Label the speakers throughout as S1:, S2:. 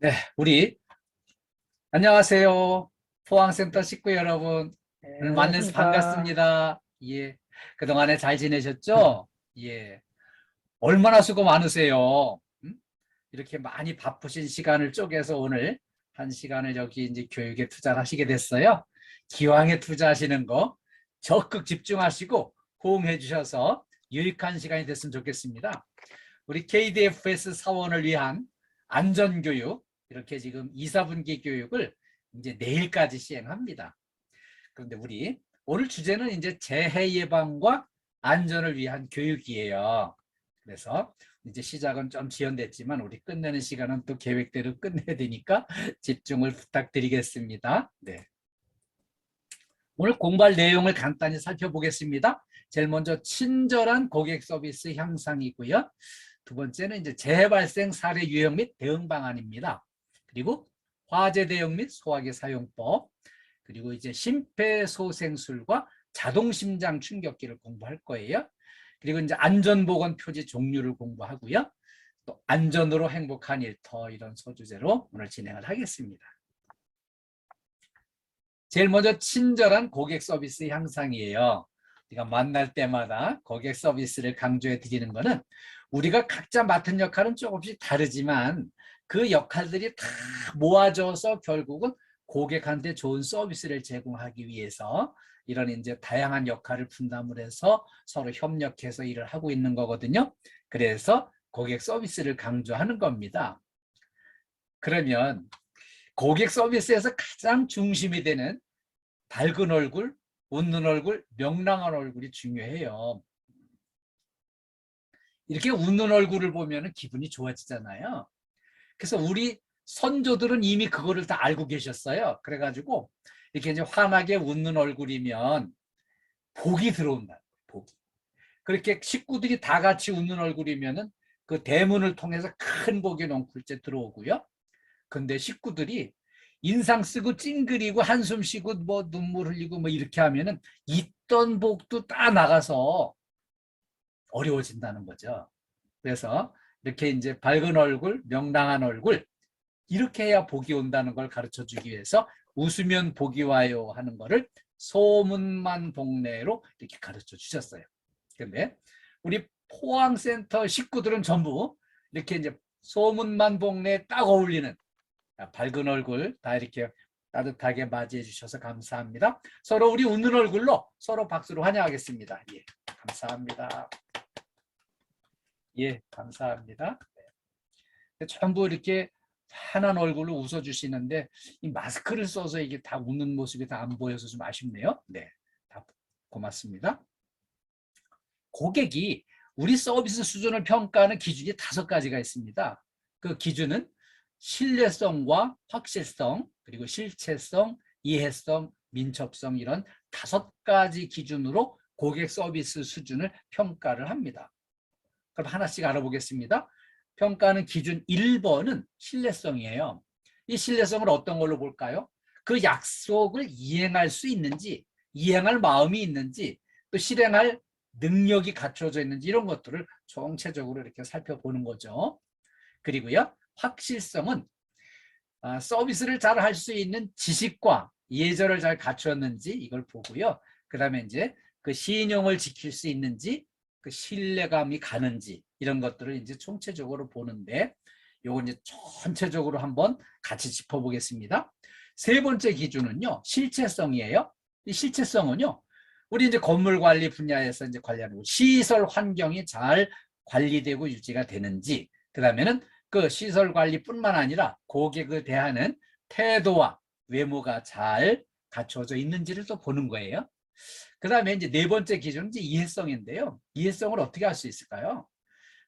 S1: 네, 우리 안녕하세요. 포항센터 식구 여러분.
S2: 네,
S1: 오늘 만나서
S2: 안녕하십니까.
S1: 반갑습니다. 예. 그동안에 잘 지내셨죠? 예. 얼마나 수고 많으세요. 이렇게 많이 바쁘신 시간을 쪼개서 오늘 한 시간을 여기 이제 교육에 투자를 하시게 됐어요. 기왕에 투자하시는 거 적극 집중하시고 호응해 주셔서 유익한 시간이 됐으면 좋겠습니다. 우리 KDFS 사원을 위한 안전교육, 이렇게 지금 2, 4분기 교육을 이제 내일까지 시행합니다. 그런데 우리 오늘 주제는 이제 재해 예방과 안전을 위한 교육이에요. 그래서 이제 시작은 좀 지연됐지만 우리 끝내는 시간은 또 계획대로 끝내야 되니까 집중을 부탁드리겠습니다. 네. 오늘 공부할 내용을 간단히 살펴보겠습니다. 제일 먼저 친절한 고객 서비스 향상이고요. 두 번째는 이제 재해 발생 사례 유형 및 대응 방안입니다. 그리고 화재 대응 및 소화기 사용법, 그리고 이제 심폐소생술과 자동심장 충격기를 공부할 거예요. 그리고 이제 안전보건 표지 종류를 공부하고요. 또 안전으로 행복한 일터, 이런 소주제로 오늘 진행을 하겠습니다. 제일 먼저 친절한 고객 서비스 향상이에요. 우리가 만날 때마다 고객 서비스를 강조해 드리는 것은 우리가 각자 맡은 역할은 조금씩 다르지만 그 역할들이 다 모아져서 결국은 고객한테 좋은 서비스를 제공하기 위해서 이런 이제 다양한 역할을 분담을 해서 서로 협력해서 일을 하고 있는 거거든요. 그래서 고객 서비스를 강조하는 겁니다. 그러면 고객 서비스에서 가장 중심이 되는 밝은 얼굴, 웃는 얼굴, 명랑한 얼굴이 중요해요. 이렇게 웃는 얼굴을 보면 기분이 좋아지잖아요. 그래서 우리 선조들은 이미 그거를 다 알고 계셨어요. 그래가지고 이렇게 이제 환하게 웃는 얼굴이면 복이 들어온다. 복이. 그렇게 식구들이 다 같이 웃는 얼굴이면은 그 대문을 통해서 큰 복이 넝쿨째 들어오고요. 근데 식구들이 인상 쓰고 찡그리고 한숨 쉬고 뭐 눈물 흘리고 뭐 이렇게 하면은 있던 복도 다 나가서 어려워진다는 거죠. 그래서 이렇게 이제 밝은 얼굴, 명랑한 얼굴, 이렇게 해야 복이 온다는 걸 가르쳐 주기 위해서 웃으면 복이 와요 하는 거를 소문만 복내로 이렇게 가르쳐 주셨어요. 근데 우리 포항센터 식구들은 전부 이렇게 이제 소문만 복내에 딱 어울리는 밝은 얼굴 다 이렇게 따뜻하게 맞이해 주셔서 감사합니다. 서로 우리 웃는 얼굴로 서로 박수로 환영하겠습니다. 예, 감사합니다. 예, 감사합니다. 네. 전부 이렇게 환한 얼굴로 웃어주시는데 이 마스크를 써서 이게 다 웃는 모습이 다 안 보여서 좀 아쉽네요. 네, 다 고맙습니다. 고객이 우리 서비스 수준을 평가하는 기준이 5가지가 있습니다. 그 기준은 신뢰성과 확실성, 그리고 실체성, 이해성, 민첩성, 이런 5가지 기준으로 고객 서비스 수준을 평가를 합니다. 그럼 하나씩 알아보겠습니다. 평가하는 기준 1번은 신뢰성이에요. 이 신뢰성을 어떤 걸로 볼까요? 그 약속을 이행할 수 있는지, 이행할 마음이 있는지, 또 실행할 능력이 갖춰져 있는지, 이런 것들을 총체적으로 이렇게 살펴보는 거죠. 그리고요, 확실성은 서비스를 잘 할 수 있는 지식과 예절을 잘 갖추었는지 이걸 보고요. 그 다음에 이제 그 신용을 지킬 수 있는지, 그 신뢰감이 가는지, 이런 것들을 이제 총체적으로 보는데, 요건 이제 전체적으로 한번 같이 짚어보겠습니다. 세 번째 기준은요, 실체성이에요. 이 실체성은요, 우리 이제 건물 관리 분야에서 이제 관리하는 시설 환경이 잘 관리되고 유지가 되는지, 그 다음에는 그 시설 관리뿐만 아니라 고객을 대하는 태도와 외모가 잘 갖춰져 있는지를 또 보는 거예요. 그 다음에 이제 네 번째 기준은 이제 이해성인데요. 이해성을 어떻게 할 수 있을까요?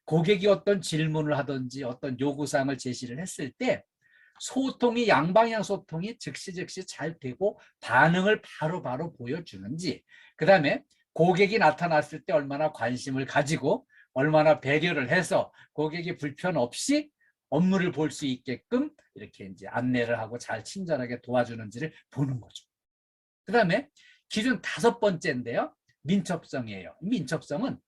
S1: 고객이 어떤 질문을 하든지 어떤 요구사항을 제시를 했을 때 소통이, 양방향 소통이 즉시 잘 되고 반응을 바로바로 보여주는지, 그 다음에 고객이 나타났을 때 얼마나 관심을 가지고 얼마나 배려를 해서 고객이 불편 없이 업무를 볼 수 있게끔 이렇게 이제 안내를 하고 잘 친절하게 도와주는지를 보는 거죠. 그 다음에 기준 5번째인데요. 민첩성이에요. 민첩성은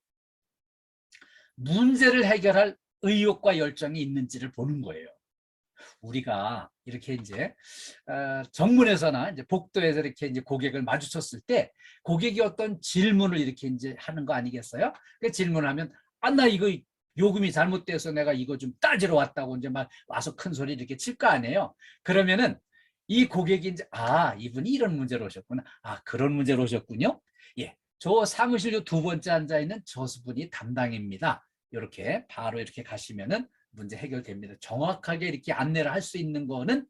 S1: 문제를 해결할 의욕과 열정이 있는지를 보는 거예요. 우리가 이렇게 이제 정문에서나 이제 복도에서 이렇게 이제 고객을 마주쳤을 때 고객이 어떤 질문을 이렇게 이제 하는 거 아니겠어요? 그 질문하면 나 이거 요금이 잘못돼서 내가 이거 좀 따지러 왔다고 이제 막 와서 큰 소리 이렇게 칠 거 아니에요. 그러면은 이 고객이 이제 이분이 이런 문제로 오셨구나. 그런 문제로 오셨군요. 예. 저 사무실 두 번째 앉아 있는 저수분이 담당입니다. 이렇게 바로 이렇게 가시면은 문제 해결됩니다. 정확하게 이렇게 안내를 할 수 있는 거는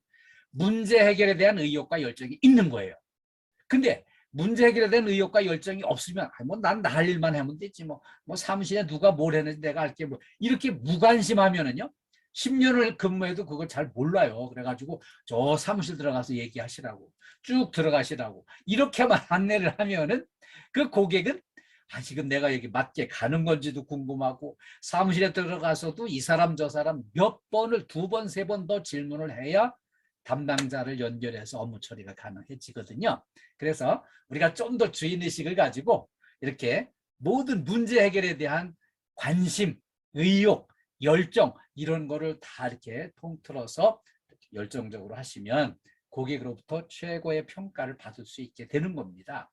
S1: 문제 해결에 대한 의욕과 열정이 있는 거예요. 근데 문제 해결에 대한 의욕과 열정이 없으면 난 나 할 일만 하면 되지 뭐 사무실에 누가 뭘 했는지 내가 할게 뭐 이렇게 무관심하면은요 10년을 근무해도 그걸 잘 몰라요. 그래가지고 저 사무실 들어가서 얘기하시라고 쭉 들어가시라고 이렇게만 안내를 하면은 그 고객은 지금 내가 여기 맞게 가는 건지도 궁금하고 사무실에 들어가서도 이 사람 저 사람 몇 번을 두 번 세 번 더 질문을 해야 담당자를 연결해서 업무 처리가 가능해지거든요. 그래서 우리가 좀 더 주인의식을 가지고 이렇게 모든 문제 해결에 대한 관심, 의욕, 열정 이런 거를 다 이렇게 통틀어서 열정적으로 하시면 고객으로부터 최고의 평가를 받을 수 있게 되는 겁니다.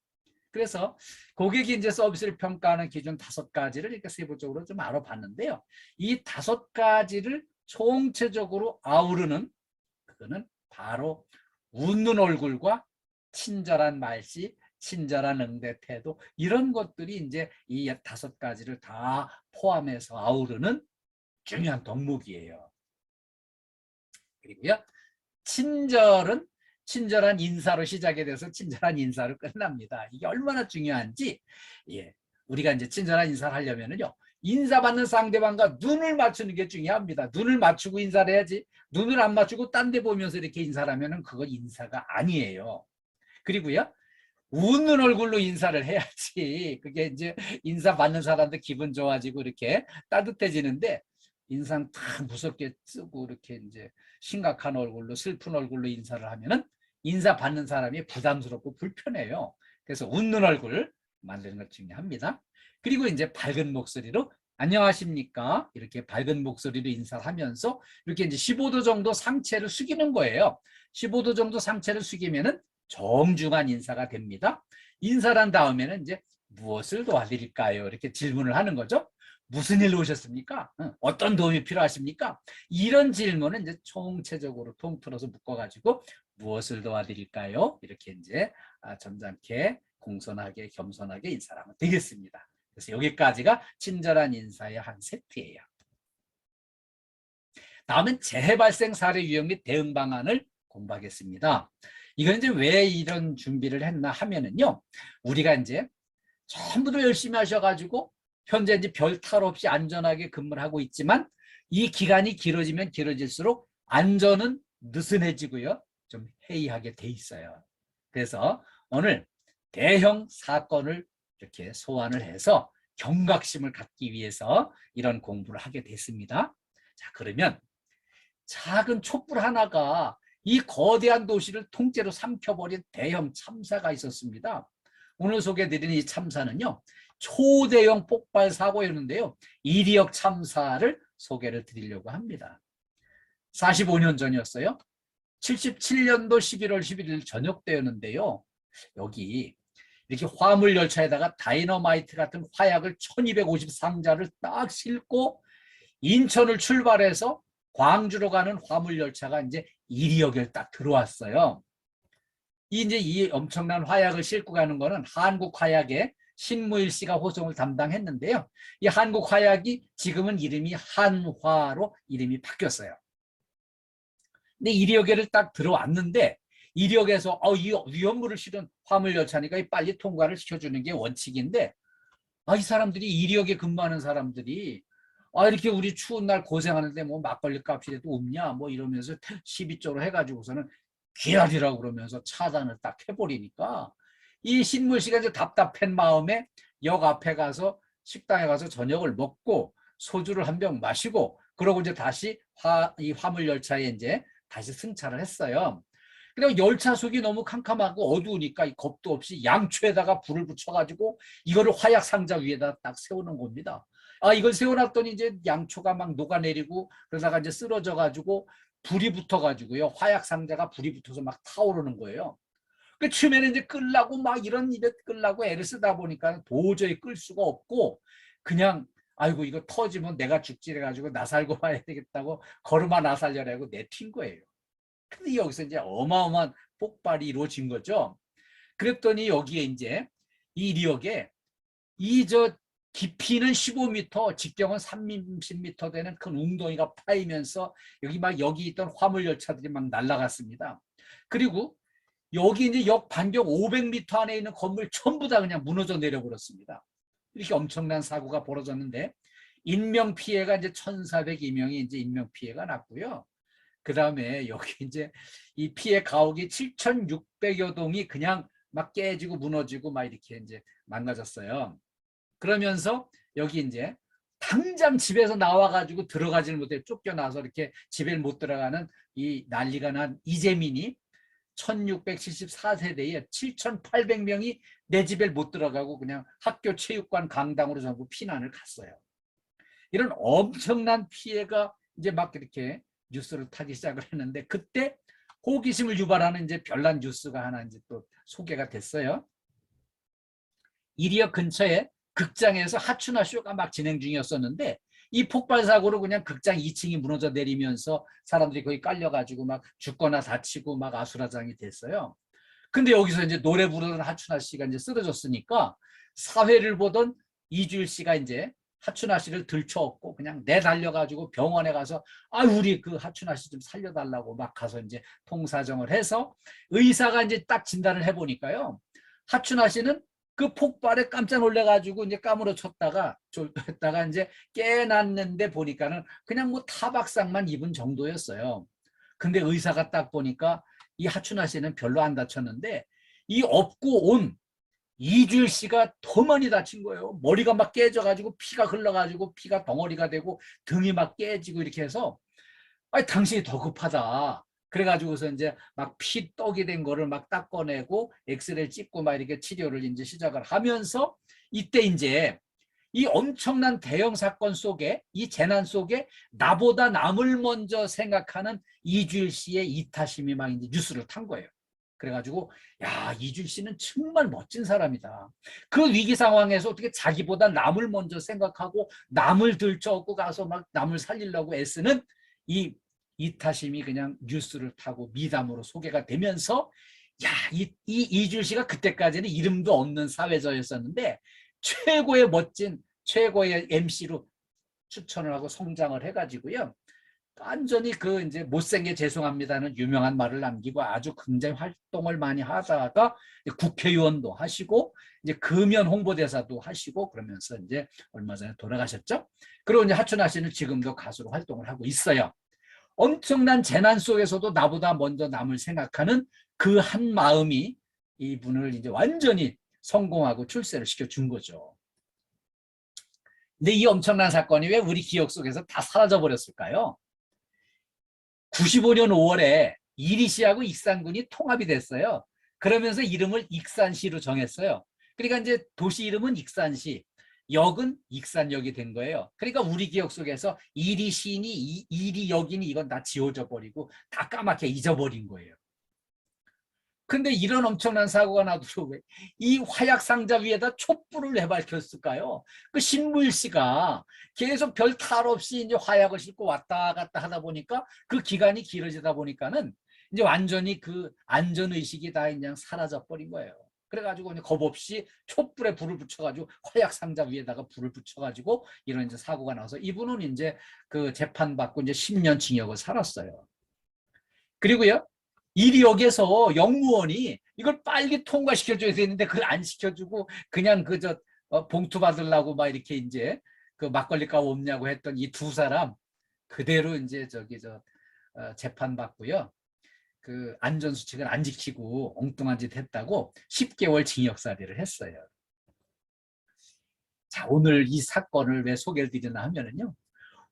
S1: 그래서 고객이 이제 서비스를 평가하는 기준 5가지를 이렇게 세부적으로 좀 알아봤는데요. 이 5가지를 총체적으로 아우르는 그거는 바로 웃는 얼굴과 친절한 말씨, 친절한 응대 태도 이런 것들이 이제 이 5가지를 다 포함해서 아우르는 중요한 덕목이에요. 그리고요. 친절은 친절한 인사로 시작이 돼서 친절한 인사로 끝납니다. 이게 얼마나 중요한지 우리가 이제 친절한 인사를 하려면은요. 인사받는 상대방과 눈을 맞추는 게 중요합니다. 눈을 맞추고 인사를 해야지 눈을 안 맞추고 딴 데 보면서 이렇게 인사를 하면은 그건 인사가 아니에요. 그리고요. 웃는 얼굴로 인사를 해야지 그게 이제 인사 받는 사람들 기분 좋아지고 이렇게 따뜻해지는데 인상 탁 무섭게 쓰고 이렇게 이제 심각한 얼굴로 슬픈 얼굴로 인사를 하면은 인사 받는 사람이 부담스럽고 불편해요. 그래서 웃는 얼굴 만드는 것 중요합니다. 그리고 이제 밝은 목소리로 안녕하십니까 이렇게 밝은 목소리로 인사를 하면서 이렇게 이제 15도 정도 상체를 숙이는 거예요. 15도 정도 상체를 숙이면은 정중한 인사가 됩니다. 인사를 한 다음에는 이제 무엇을 도와드릴까요? 이렇게 질문을 하는 거죠. 무슨 일로 오셨습니까? 어떤 도움이 필요하십니까? 이런 질문은 이제 총체적으로 통틀어서 묶어가지고 무엇을 도와드릴까요? 이렇게 이제 점잖게 공손하게 겸손하게 인사를 하면 되겠습니다. 그래서 여기까지가 친절한 인사의 한 세트예요. 다음은 재해 발생 사례 유형 및 대응 방안을 공부하겠습니다. 이건 이제 왜 이런 준비를 했나 하면은요, 우리가 이제 전부 열심히 하셔가지고 현재 이제 별 탈 없이 안전하게 근무를 하고 있지만 이 기간이 길어지면 길어질수록 안전은 느슨해지고요, 좀 해이하게 돼 있어요. 그래서 오늘 대형 사건을 이렇게 소환을 해서 경각심을 갖기 위해서 이런 공부를 하게 됐습니다. 자, 그러면 작은 촛불 하나가 이 거대한 도시를 통째로 삼켜버린 대형 참사가 있었습니다. 오늘 소개해드린 이 참사는요, 초대형 폭발 사고였는데요. 이리역 참사를 소개를 드리려고 합니다. 45년 전이었어요. 77년도 11월 11일 저녁 때였는데요. 여기 이렇게 화물 열차에다가 다이너마이트 같은 화약을 1250상자를 딱 싣고 인천을 출발해서 광주로 가는 화물 열차가 이제 이리역에 딱 들어왔어요. 이제 이 엄청난 화약을 싣고 가는 거는 한국화약의 신무일 씨가 호송을 담당했는데요. 이 한국화약이 지금은 이름이 한화로 이름이 바뀌었어요. 근데 이리역에를 딱 들어왔는데 이리역에서 이 위험물을 실은 화물 열차니까 빨리 통과를 시켜주는 게 원칙인데 이 사람들이 이리역에 근무하는 사람들이 이렇게 우리 추운 날 고생하는데 뭐 막걸리 값이라도 없냐 뭐 이러면서 시비 쪽으로 해가지고서는 기다리라고 그러면서 차단을 딱 해버리니까 이 신문 씨가 이제 답답한 마음에 역 앞에 가서 식당에 가서 저녁을 먹고 소주를 한 병 마시고 그러고 이제 다시 이 화물 열차에 이제 다시 승차를 했어요. 그리고 열차 속이 너무 캄캄하고 어두우니까 겁도 없이 양초에다가 불을 붙여가지고 이거를 화약 상자 위에다 딱 세우는 겁니다. 이걸 세워놨더니 이제 양초가 막 녹아내리고 그러다가 이제 쓰러져가지고 불이 붙어가지고요. 화약 상자가 불이 붙어서 막 타오르는 거예요. 그 처음에는 이제 끌라고 막 이런 일에 끌라고 애를 쓰다 보니까 도저히 끌 수가 없고 그냥 아이고 이거 터지면 내가 죽지 해가지고 나 살고 봐야 되겠다고 걸음아 나 살려라고 내튄 거예요. 근데 여기서 이제 어마어마한 폭발이 이루어진 거죠. 그랬더니 여기에 이제 이 리역에 이 저 깊이는 15m, 직경은 30m 되는 큰 웅덩이가 파이면서 여기 있던 화물 열차들이 막 날아갔습니다. 그리고 여기 이제 역 반경 500m 안에 있는 건물 전부 다 그냥 무너져 내려버렸습니다. 이렇게 엄청난 사고가 벌어졌는데 인명 피해가 이제 1,402명이 이제 인명 피해가 났고요. 그 다음에 여기 이제 이 피해 가옥이 7,600여 동이 그냥 막 깨지고 무너지고 막 이렇게 이제 망가졌어요. 그러면서 여기 이제 당장 집에서 나와가지고 들어가지를 못해 쫓겨나서 이렇게 집에 못 들어가는 이 난리가 난 이재민이 1674세대에 7,800명이 내 집에 못 들어가고 그냥 학교 체육관 강당으로 전부 피난을 갔어요. 이런 엄청난 피해가 이제 막 이렇게 뉴스를 타기 시작을 했는데 그때 호기심을 유발하는 이제 별난 뉴스가 하나 이제 또 소개가 됐어요. 이리역 근처에 극장에서 하춘화 쇼가 막 진행 중이었었는데 이 폭발 사고로 그냥 극장 2층이 무너져 내리면서 사람들이 거기 깔려가지고 막 죽거나 다치고 막 아수라장이 됐어요. 근데 여기서 이제 노래 부르는 하춘화 씨가 이제 쓰러졌으니까 사회를 보던 이주일 씨가 이제 하춘화 씨를 들쳐업고 그냥 내달려가지고 병원에 가서 우리 그 하춘화 씨 좀 살려달라고 막 가서 이제 통사정을 해서 의사가 이제 딱 진단을 해보니까요. 하춘화 씨는 그 폭발에 깜짝 놀래가지고 이제 까무러쳤다가 졸도했다가 이제 깨났는데 보니까는 그냥 뭐 타박상만 입은 정도였어요. 근데 의사가 딱 보니까 이 하춘화 씨는 별로 안 다쳤는데 이 업고 온 이주일 씨가 더 많이 다친 거예요. 머리가 막 깨져가지고 피가 흘러가지고 피가 덩어리가 되고 등이 막 깨지고 이렇게 해서 당신이 더 급하다. 그래가지고서 이제 막 피떡이 된 거를 막 닦아내고 엑스레이 찍고 막 이렇게 치료를 이제 시작을 하면서 이때 이제 이 엄청난 대형 사건 속에 이 재난 속에 나보다 남을 먼저 생각하는 이주일 씨의 이타심이 막 이제 뉴스를 탄 거예요. 그래가지고 야 이주일 씨는 정말 멋진 사람이다. 그 위기 상황에서 어떻게 자기보다 남을 먼저 생각하고 남을 들쳐업고 가서 막 남을 살리려고 애쓰는 이 이타심이 그냥 뉴스를 타고 미담으로 소개가 되면서 이 이주일 씨가 그때까지는 이름도 없는 사회자였었는데 최고의 멋진 최고의 MC로 추천을 하고 성장을 해가지고요. 완전히 그 이제 못생겨 죄송합니다는 유명한 말을 남기고 아주 굉장히 활동을 많이 하다가 국회의원도 하시고 이제 금연 홍보대사도 하시고 그러면서 이제 얼마 전에 돌아가셨죠. 그리고 이제 하춘화 씨는 지금도 가수로 활동을 하고 있어요. 엄청난 재난 속에서도 나보다 먼저 남을 생각하는 그 한 마음이 이분을 이제 완전히 성공하고 출세를 시켜준 거죠. 근데 이 엄청난 사건이 왜 우리 기억 속에서 다 사라져 버렸을까요? 95년 5월에 이리시하고 익산군이 통합이 됐어요. 그러면서 이름을 익산시로 정했어요. 그러니까 이제 도시 이름은 익산시, 역은 익산역이 된 거예요. 그러니까 우리 기억 속에서 이리시니 이리역이니 이건 다 지워져 버리고 다 까맣게 잊어버린 거예요. 근데 이런 엄청난 사고가 나도록 왜 이 화약 상자 위에다 촛불을 왜 밝혔을까요? 그 신무일 씨가 계속 별 탈 없이 이제 화약을 싣고 왔다 갔다 하다 보니까 그 기간이 길어지다 보니까는 이제 완전히 그 안전 의식이 다 그냥 사라져 버린 거예요. 그래가지고 겁 없이 촛불에 불을 붙여가지고 화약 상자 위에다가 불을 붙여가지고 이런 이제 사고가 나서 이분은 이제 그 재판 받고 이제 10년 징역을 살았어요. 그리고요. 이리역에서 영무원이 이걸 빨리 통과시켜줘야 되는데 그걸 안 시켜주고 그냥 그저 봉투 받으려고 막 이렇게 이제 그 막걸리 값 없냐고 했던 이 두 사람 그대로 이제 재판 받고요. 그 안전수칙을 안 지키고 엉뚱한 짓 했다고 10개월 징역살이를 했어요. 자, 오늘 이 사건을 왜 소개를 드리나 하면은요.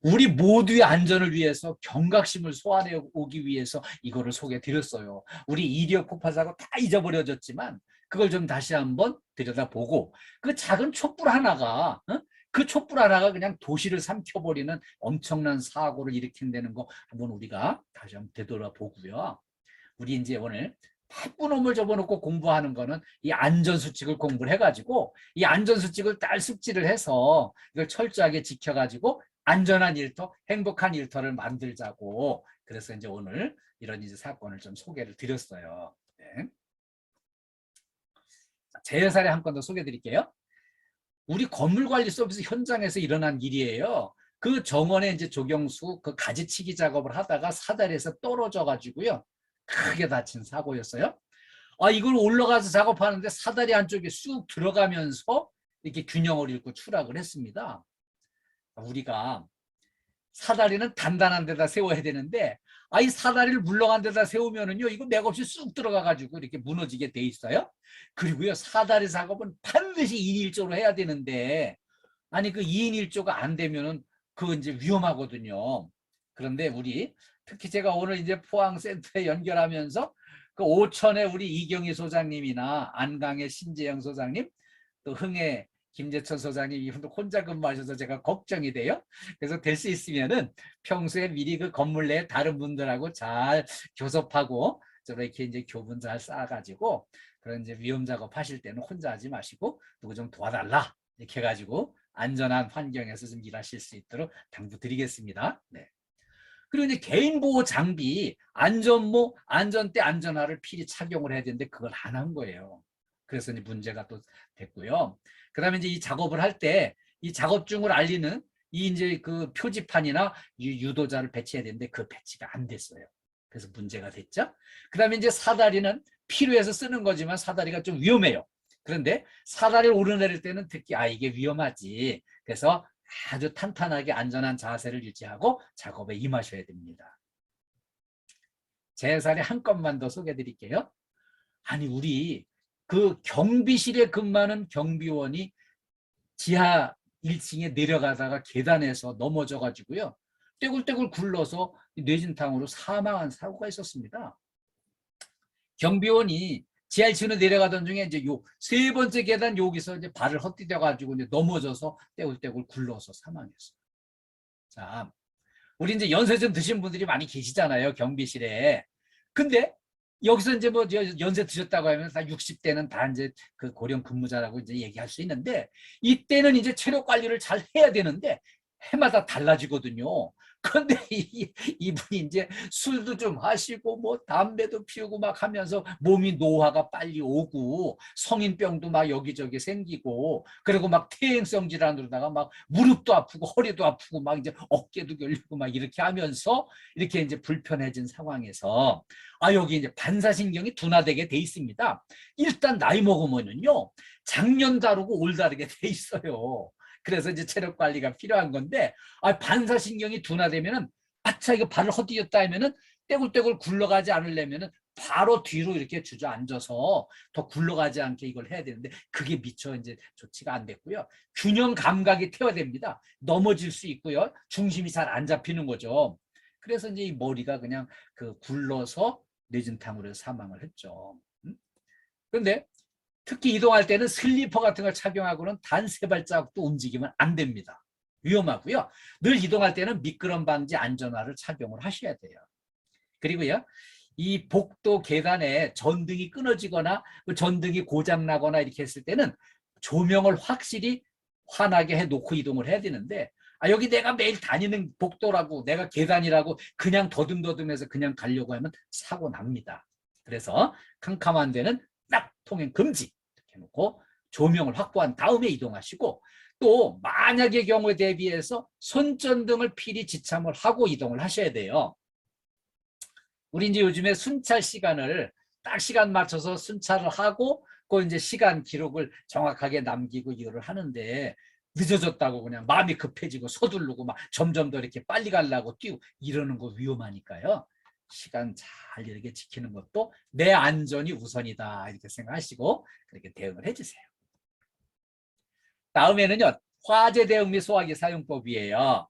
S1: 우리 모두의 안전을 위해서 경각심을 소환해 오기 위해서 이거를 소개해 드렸어요. 우리 이리역 폭발 사고 다 잊어버려졌지만 그걸 좀 다시 한번 들여다보고 그 작은 촛불 하나가 그 촛불 하나가 그냥 도시를 삼켜버리는 엄청난 사고를 일으킨다는 거 한번 우리가 다시 한번 되돌아보고요. 우리 이제 오늘 바쁜 놈을 접어놓고 공부하는 거는 이 안전수칙을 공부를 해가지고 이 안전수칙을 잘 숙지를 해서 이걸 철저하게 지켜가지고 안전한 일터, 행복한 일터를 만들자고. 그래서 이제 오늘 이런 이제 사건을 좀 소개를 드렸어요. 네. 제 사례 한 건 더 소개해 드릴게요. 우리 건물관리 서비스 현장에서 일어난 일이에요. 그 정원에 이제 조경수 그 가지치기 작업을 하다가 사다리에서 떨어져 가지고요. 크게 다친 사고였어요. 이걸 올라가서 작업하는데 사다리 안쪽에 쑥 들어가면서 이렇게 균형을 잃고 추락을 했습니다. 우리가 사다리는 단단한 데다 세워야 되는데 이 사다리를 물렁한 데다 세우면은요 이거 맥없이 쑥 들어가 가지고 이렇게 무너지게 돼 있어요. 그리고요 사다리 작업은 반드시 2인 1조로 해야 되는데 아니 그 2인 1조가 안 되면은 그 이제 위험하거든요. 그런데 우리 특히 제가 오늘 이제 포항센터에 연결하면서 그 오천의 우리 이경희 소장님이나 안강의 신재영 소장님 또 흥의 김재천 소장님 이분도 혼자 근무하셔서 제가 걱정이 돼요. 그래서 될 수 있으면은 평소에 미리 그 건물 내 다른 분들하고 잘 교섭하고 저렇게 이제 교분 잘 쌓아가지고 그런 이제 위험 작업 하실 때는 혼자 하지 마시고 누구 좀 도와달라 이렇게 해가지고 안전한 환경에서 좀 일하실 수 있도록 당부드리겠습니다. 네. 그리고 이제 개인보호 장비, 안전모, 안전대, 안전화를 필히 착용을 해야 되는데 그걸 안 한 거예요. 그래서 이제 문제가 또 됐고요. 그 다음에 이제 이 작업을 할 때 이 작업 중을 알리는 이 이제 그 표지판이나 유도자를 배치해야 되는데 그 배치가 안 됐어요. 그래서 문제가 됐죠. 그 다음에 이제 사다리는 필요해서 쓰는 거지만 사다리가 좀 위험해요. 그런데 사다리를 오르내릴 때는 특히 이게 위험하지. 그래서 아주 탄탄하게 안전한 자세를 유지하고 작업에 임하셔야 됩니다. 제 사례 한 건만 더 소개해 드릴게요. 아니 우리 그 경비실에 근무하는 경비원이 지하 1층에 내려가다가 계단에서 넘어져 가지고요. 떼굴떼굴 굴러서 뇌진탕으로 사망한 사고가 있었습니다. 경비원이 지하 1층으로 내려가던 중에 이제 요 세 번째 계단 여기서 이제 발을 헛디뎌 가지고 이제 넘어져서 떼굴떼굴 굴러서 사망했어요. 자, 우리 이제 연세 좀 드신 분들이 많이 계시잖아요, 경비실에. 근데 여기서 이제 뭐 연세 드셨다고 하면 다 60대는 다 이제 그 고령 근무자라고 이제 얘기할 수 있는데 이때는 이제 체력 관리를 잘 해야 되는데 해마다 달라지거든요. 그런데 이분이 이제 술도 좀 하시고 뭐 담배도 피우고 막 하면서 몸이 노화가 빨리 오고 성인병도 막 여기저기 생기고 그리고 막 퇴행성 질환으로다가 막 무릎도 아프고 허리도 아프고 막 이제 어깨도 결리고 막 이렇게 하면서 이렇게 이제 불편해진 상황에서 여기 이제 반사신경이 둔화되게 돼 있습니다. 일단 나이 먹으면은요 작년 다르고 올 다르게 돼 있어요. 그래서 이제 체력 관리가 필요한 건데 반사신경이 둔화되면은 아차 이거 발을 헛디뎠다 하면은 떼굴떼굴 굴러가지 않으려면은 바로 뒤로 이렇게 주저앉아서 더 굴러가지 않게 이걸 해야 되는데 그게 미처 이제 좋지가 안 됐고요. 균형 감각이 태워야 됩니다. 넘어질 수 있고요. 중심이 잘 안 잡히는 거죠. 그래서 이제 이 머리가 그냥 그 굴러서 뇌진탕으로 사망을 했죠. 그런데 특히 이동할 때는 슬리퍼 같은 걸 착용하고는 단 세 발자국도 움직이면 안 됩니다. 위험하고요. 늘 이동할 때는 미끄럼 방지 안전화를 착용을 하셔야 돼요. 그리고요. 이 복도 계단에 전등이 끊어지거나 전등이 고장나거나 이렇게 했을 때는 조명을 확실히 환하게 해놓고 이동을 해야 되는데 여기 내가 매일 다니는 복도라고 내가 계단이라고 그냥 더듬더듬해서 그냥 가려고 하면 사고 납니다. 그래서 캄캄한 데는 딱 통행 금지 이렇게 해놓고 조명을 확보한 다음에 이동하시고 또 만약의 경우에 대비해서 손전등을 필히 지참을 하고 이동을 하셔야 돼요. 우리 이제 요즘에 순찰 시간을 딱 시간 맞춰서 순찰을 하고 그 이제 시간 기록을 정확하게 남기고 이거를 하는데 늦어졌다고 그냥 마음이 급해지고 서두르고 막 점점 더 이렇게 빨리 가려고 뛰고 이러는 거 위험하니까요. 시간 잘 이렇게 지키는 것도 내 안전이 우선이다 이렇게 생각하시고 그렇게 대응을 해주세요. 다음에는요. 화재 대응 및 소화기 사용법이에요.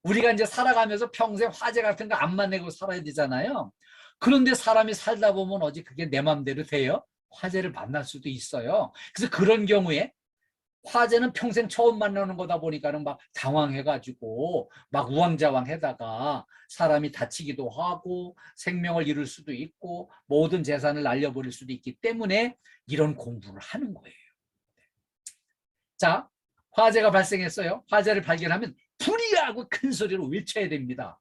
S1: 우리가 이제 살아가면서 평생 화재 같은 거 안 만나고 살아야 되잖아요. 그런데 사람이 살다 보면 어찌 그게 내 맘대로 돼요? 화재를 만날 수도 있어요. 그래서 그런 경우에 화재는 평생 처음 만나는 거다 보니까는 막 당황해가지고 막 우왕좌왕해다가 사람이 다치기도 하고 생명을 잃을 수도 있고 모든 재산을 날려버릴 수도 있기 때문에 이런 공부를 하는 거예요. 자, 화재가 발생했어요. 화재를 발견하면 불이라고 큰 소리로 외쳐야 됩니다.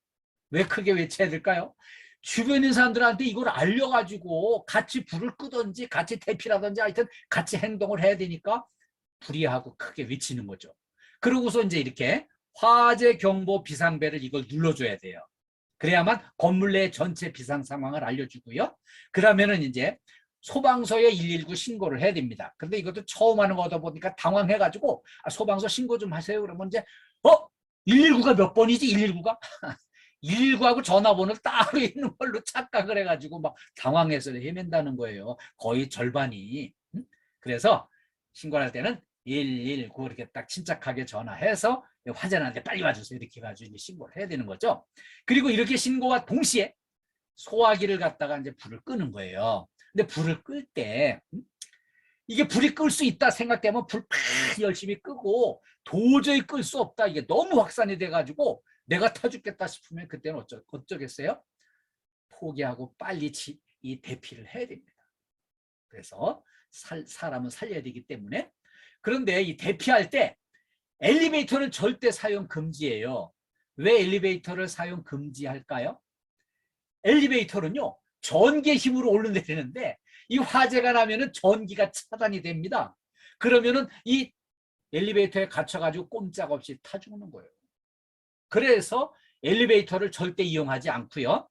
S1: 왜 크게 외쳐야 될까요? 주변에 있는 사람들한테 이걸 알려가지고 같이 불을 끄든지 같이 대피라든지 하여튼 같이 행동을 해야 되니까 불이하고 크게 외치는 거죠. 그러고서 이제 이렇게 화재 경보 비상벨을 이걸 눌러줘야 돼요. 그래야만 건물 내 전체 비상 상황을 알려주고요. 그러면은 이제 소방서에 119 신고를 해야 됩니다. 근데 이것도 처음 하는 거다 보니까 당황해가지고 소방서 신고 좀 하세요. 그러면 이제 119가 몇 번이지? 119가? 119하고 전화번호를 따로 있는 걸로 착각을 해가지고 막 당황해서 헤맨다는 거예요. 거의 절반이. 그래서 신고할 때는 119 이렇게 딱 침착하게 전화해서 화재 나는데 빨리 와주세요. 이렇게 해가지고 이제 신고를 해야 되는 거죠. 그리고 이렇게 신고와 동시에 소화기를 갖다가 이제 불을 끄는 거예요. 근데 불을 끌 때 이게 불이 끌 수 있다 생각되면 불 팍 열심히 끄고 도저히 끌 수 없다. 이게 너무 확산이 돼가지고 내가 타 죽겠다 싶으면 그때는 어쩌겠어요? 포기하고 빨리 이 대피를 해야 됩니다. 그래서 사람은 살려야 되기 때문에. 그런데 이 대피할 때 엘리베이터는 절대 사용 금지예요. 왜 엘리베이터를 사용 금지할까요? 엘리베이터는요, 전기의 힘으로 오르내리는데 이 화재가 나면은 전기가 차단이 됩니다. 그러면은 이 엘리베이터에 갇혀가지고 꼼짝없이 타 죽는 거예요. 그래서 엘리베이터를 절대 이용하지 않고요.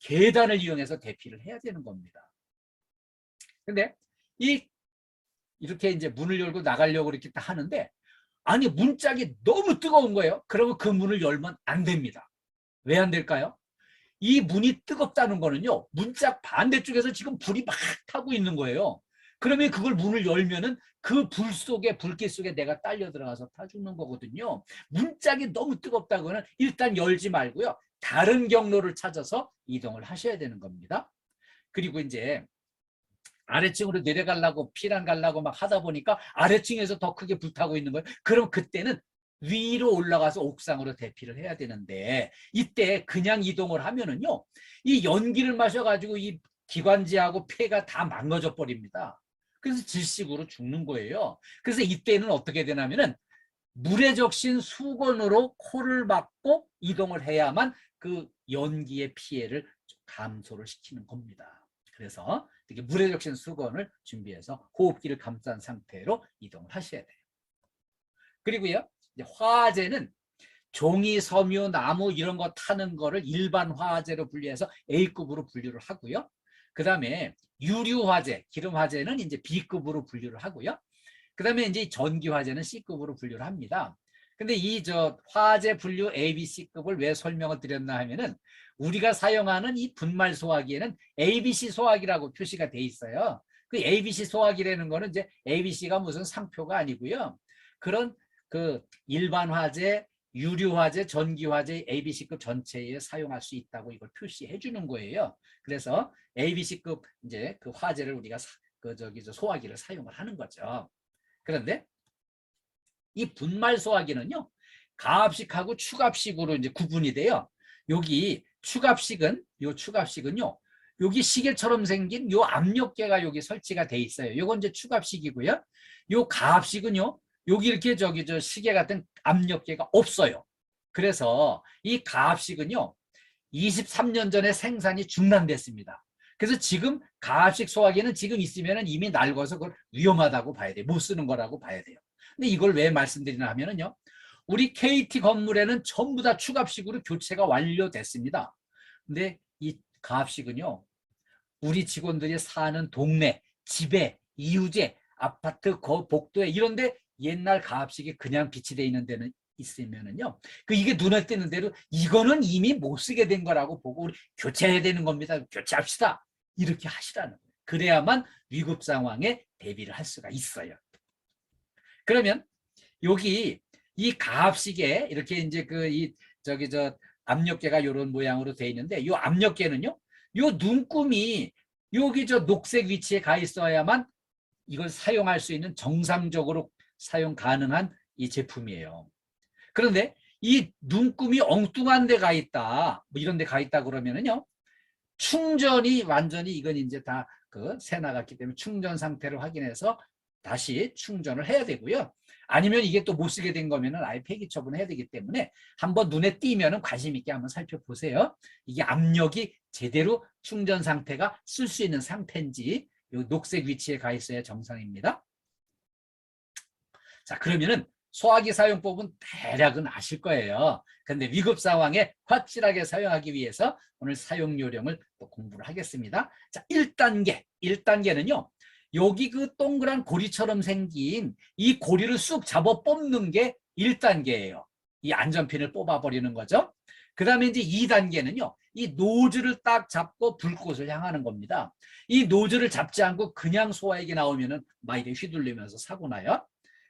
S1: 계단을 이용해서 대피를 해야 되는 겁니다. 근데 이렇게 이제 문을 열고 나가려고 이렇게 딱 하는데 아니 문짝이 너무 뜨거운 거예요. 그러면 그 문을 열면 안 됩니다. 왜 안 될까요? 이 문이 뜨겁다는 거는요, 문짝 반대쪽에서 지금 불이 막 타고 있는 거예요. 그러면 그걸 문을 열면은 그 불 속에, 불길 속에 내가 딸려 들어가서 타 죽는 거거든요. 문짝이 너무 뜨겁다고는 일단 열지 말고요, 다른 경로를 찾아서 이동을 하셔야 되는 겁니다. 그리고 이제 아래층으로 내려가려고 피난 가려고 막 하다 보니까 아래층에서 더 크게 불타고 있는 거예요. 그럼 그때는 위로 올라가서 옥상으로 대피를 해야 되는데 이때 그냥 이동을 하면은요, 이 연기를 마셔가지고 이 기관지하고 폐가 다 망가져 버립니다. 그래서 질식으로 죽는 거예요. 그래서 이때는 어떻게 되냐면은 물에 적신 수건으로 코를 막고 이동을 해야만 그 연기의 피해를 감소를 시키는 겁니다. 그래서 이렇게 물에 적신 수건을 준비해서 호흡기를 감싼 상태로 이동을 하셔야 돼요. 그리고요, 화재는 종이, 섬유, 나무 이런 거 타는 거를 일반 화재로 분류해서 A급으로 분류를 하고요. 그 다음에 유류 화재, 기름 화재는 이제 B급으로 분류를 하고요. 그 다음에 이제 전기 화재는 C급으로 분류를 합니다. 근데 이 화재 분류 A, B, C급을 왜 설명을 드렸나 하면은 우리가 사용하는 이 분말 소화기에는 ABC 소화기라고 표시가 돼 있어요. 그 ABC 소화기라는 거는 이제 ABC가 무슨 상표가 아니고요. 그런 그 일반 화재, 유류 화재, 전기 화재 ABC급 전체에 사용할 수 있다고 이걸 표시해 주는 거예요. 그래서 ABC급 이제 그 화재를 우리가 소화기를 사용을 하는 거죠. 그런데 이 분말 소화기는요, 가압식하고 추갑식으로 이제 구분이 돼요. 여기 추갑식은요, 여기 시계처럼 생긴 요 압력계가 여기 설치가 돼 있어요. 요건 이제 추갑식이고요. 요 가압식은요, 여기 이렇게 시계 같은 압력계가 없어요. 그래서 이 가압식은요, 23년 전에 생산이 중단됐습니다. 그래서 지금 가압식 소화기는 지금 있으면 이미 낡아서 그걸 위험하다고 봐야 돼요. 못 쓰는 거라고 봐야 돼요. 근데 이걸 왜 말씀드리나 하면은요, 우리 KT 건물에는 전부 다 추갑식으로 교체가 완료됐습니다. 근데 이 가압식은요, 우리 직원들이 사는 동네, 집에, 이웃에, 아파트, 복도에 이런데 옛날 가압식이 그냥 비치되어 있는 데는 있으면은요, 이게 눈에 띄는 대로 이거는 이미 못 쓰게 된 거라고 보고 우리 교체해야 되는 겁니다. 교체합시다. 이렇게 하시라는 거예요. 그래야만 위급 상황에 대비를 할 수가 있어요. 그러면 여기 이 가압식에 이렇게 이제 압력계가 이런 모양으로 돼 있는데 이 압력계는요, 요 눈금이 여기 녹색 위치에 가 있어야만 이걸 사용할 수 있는 정상적으로 사용 가능한 이 제품이에요. 그런데 이 눈금이 엉뚱한 데 가 있다, 뭐 이런 데 가 있다 그러면은요, 충전이 완전히 이건 이제 다 새 나갔기 때문에 충전 상태를 확인해서 다시 충전을 해야 되고요. 아니면 이게 또 못 쓰게 된 거면은 아예 폐기 처분해야 되기 때문에 한번 눈에 띄면은 관심 있게 한번 살펴보세요. 이게 압력이 제대로 충전 상태가 쓸 수 있는 상태인지 이 녹색 위치에 가 있어야 정상입니다. 자, 그러면은 소화기 사용법은 대략은 아실 거예요. 근데 위급 상황에 확실하게 사용하기 위해서 오늘 사용 요령을 또 공부를 하겠습니다. 자, 1단계는요. 여기 그 동그란 고리처럼 생긴 이 고리를 쑥 잡아 뽑는 게 1단계예요. 이 안전핀을 뽑아버리는 거죠. 그 다음에 이제 2단계는요. 이 노즐을 딱 잡고 불꽃을 향하는 겁니다. 이 노즐을 잡지 않고 그냥 소화액이 나오면은 막 이렇게 휘둘리면서 사고 나요.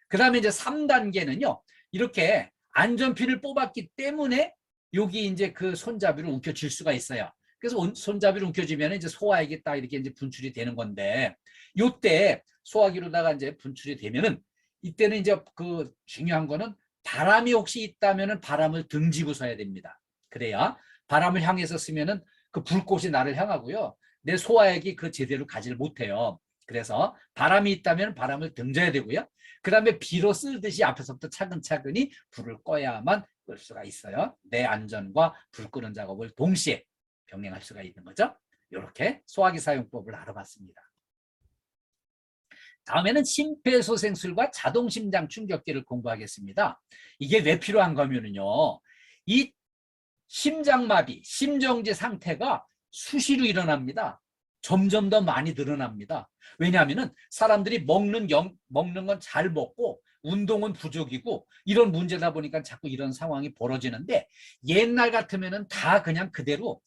S1: 그 다음에 이제 3단계는요. 이렇게 안전핀을 뽑았기 때문에 여기 이제 그 손잡이를 움켜쥘 수가 있어요. 그래서 손잡이를 움켜쥐면 이제 소화액이 딱 이렇게 이제 분출이 되는 건데, 요때 소화기로다가 이제 분출이 되면은 이때는 이제 그 중요한 거는 바람이 혹시 있다면은 바람을 등지고 서야 됩니다. 그래야 바람을 향해서 쓰면은 그 불꽃이 나를 향하고요. 내 소화액이 그 제대로 가지를 못해요. 그래서 바람이 있다면 바람을 등져야 되고요. 그 다음에 비로 쓸듯이 앞에서부터 차근차근히 불을 꺼야만 끌 수가 있어요. 내 안전과 불 끄는 작업을 동시에 병행할 수가 있는 거죠. 이렇게 소화기 사용법을 알아봤습니다. 다음에는 심폐소생술과 자동심장 충격기를 공부하겠습니다. 이게 왜 필요한 거면은요, 이 심장마비, 심정지 상태가 수시로 일어납니다. 점점 더 많이 늘어납니다. 왜냐하면 사람들이 먹는 건 잘 먹고 운동은 부족이고 이런 문제다 보니까 자꾸 이런 상황이 벌어지는데, 옛날 같으면 다 그냥 그대로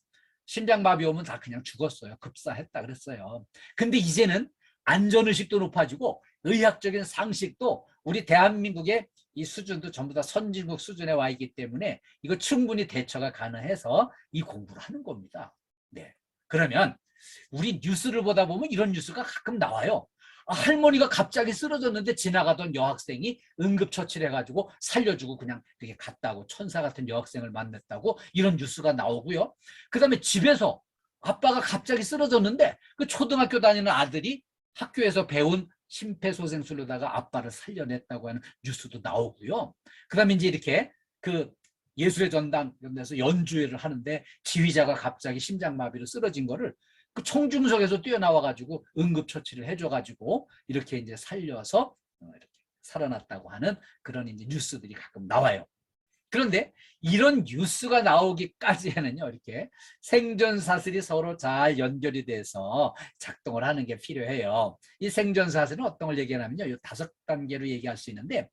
S1: 심장마비 오면 다 그냥 죽었어요. 급사했다 그랬어요. 근데 이제는 안전의식도 높아지고 의학적인 상식도 우리 대한민국의 이 수준도 전부 다 선진국 수준에 와 있기 때문에 이거 충분히 대처가 가능해서 이 공부를 하는 겁니다. 네. 그러면 우리 뉴스를 보다 보면 이런 뉴스가 가끔 나와요. 할머니가 갑자기 쓰러졌는데 지나가던 여학생이 응급처치해가지고 살려주고 그냥 되게 갔다고, 천사 같은 여학생을 만났다고 이런 뉴스가 나오고요. 그 다음에 집에서 아빠가 갑자기 쓰러졌는데 그 초등학교 다니는 아들이 학교에서 배운 심폐소생술로다가 아빠를 살려냈다고 하는 뉴스도 나오고요. 그 다음에 이제 이렇게 그 예술의 전당 이런 데서 연주회를 하는데 지휘자가 갑자기 심장마비로 쓰러진 거를 그 총중석에서 뛰어나와가지고 응급처치를 해줘가지고 이렇게 이제 살려서 이렇게 살아났다고 하는 그런 이제 뉴스들이 가끔 나와요. 그런데 이런 뉴스가 나오기까지에는요, 이렇게 생존사슬이 서로 잘 연결이 돼서 작동을 하는 게 필요해요. 이 생존사슬은 어떤 걸 얘기하냐면요, 이 5단계로 얘기할 수 있는데,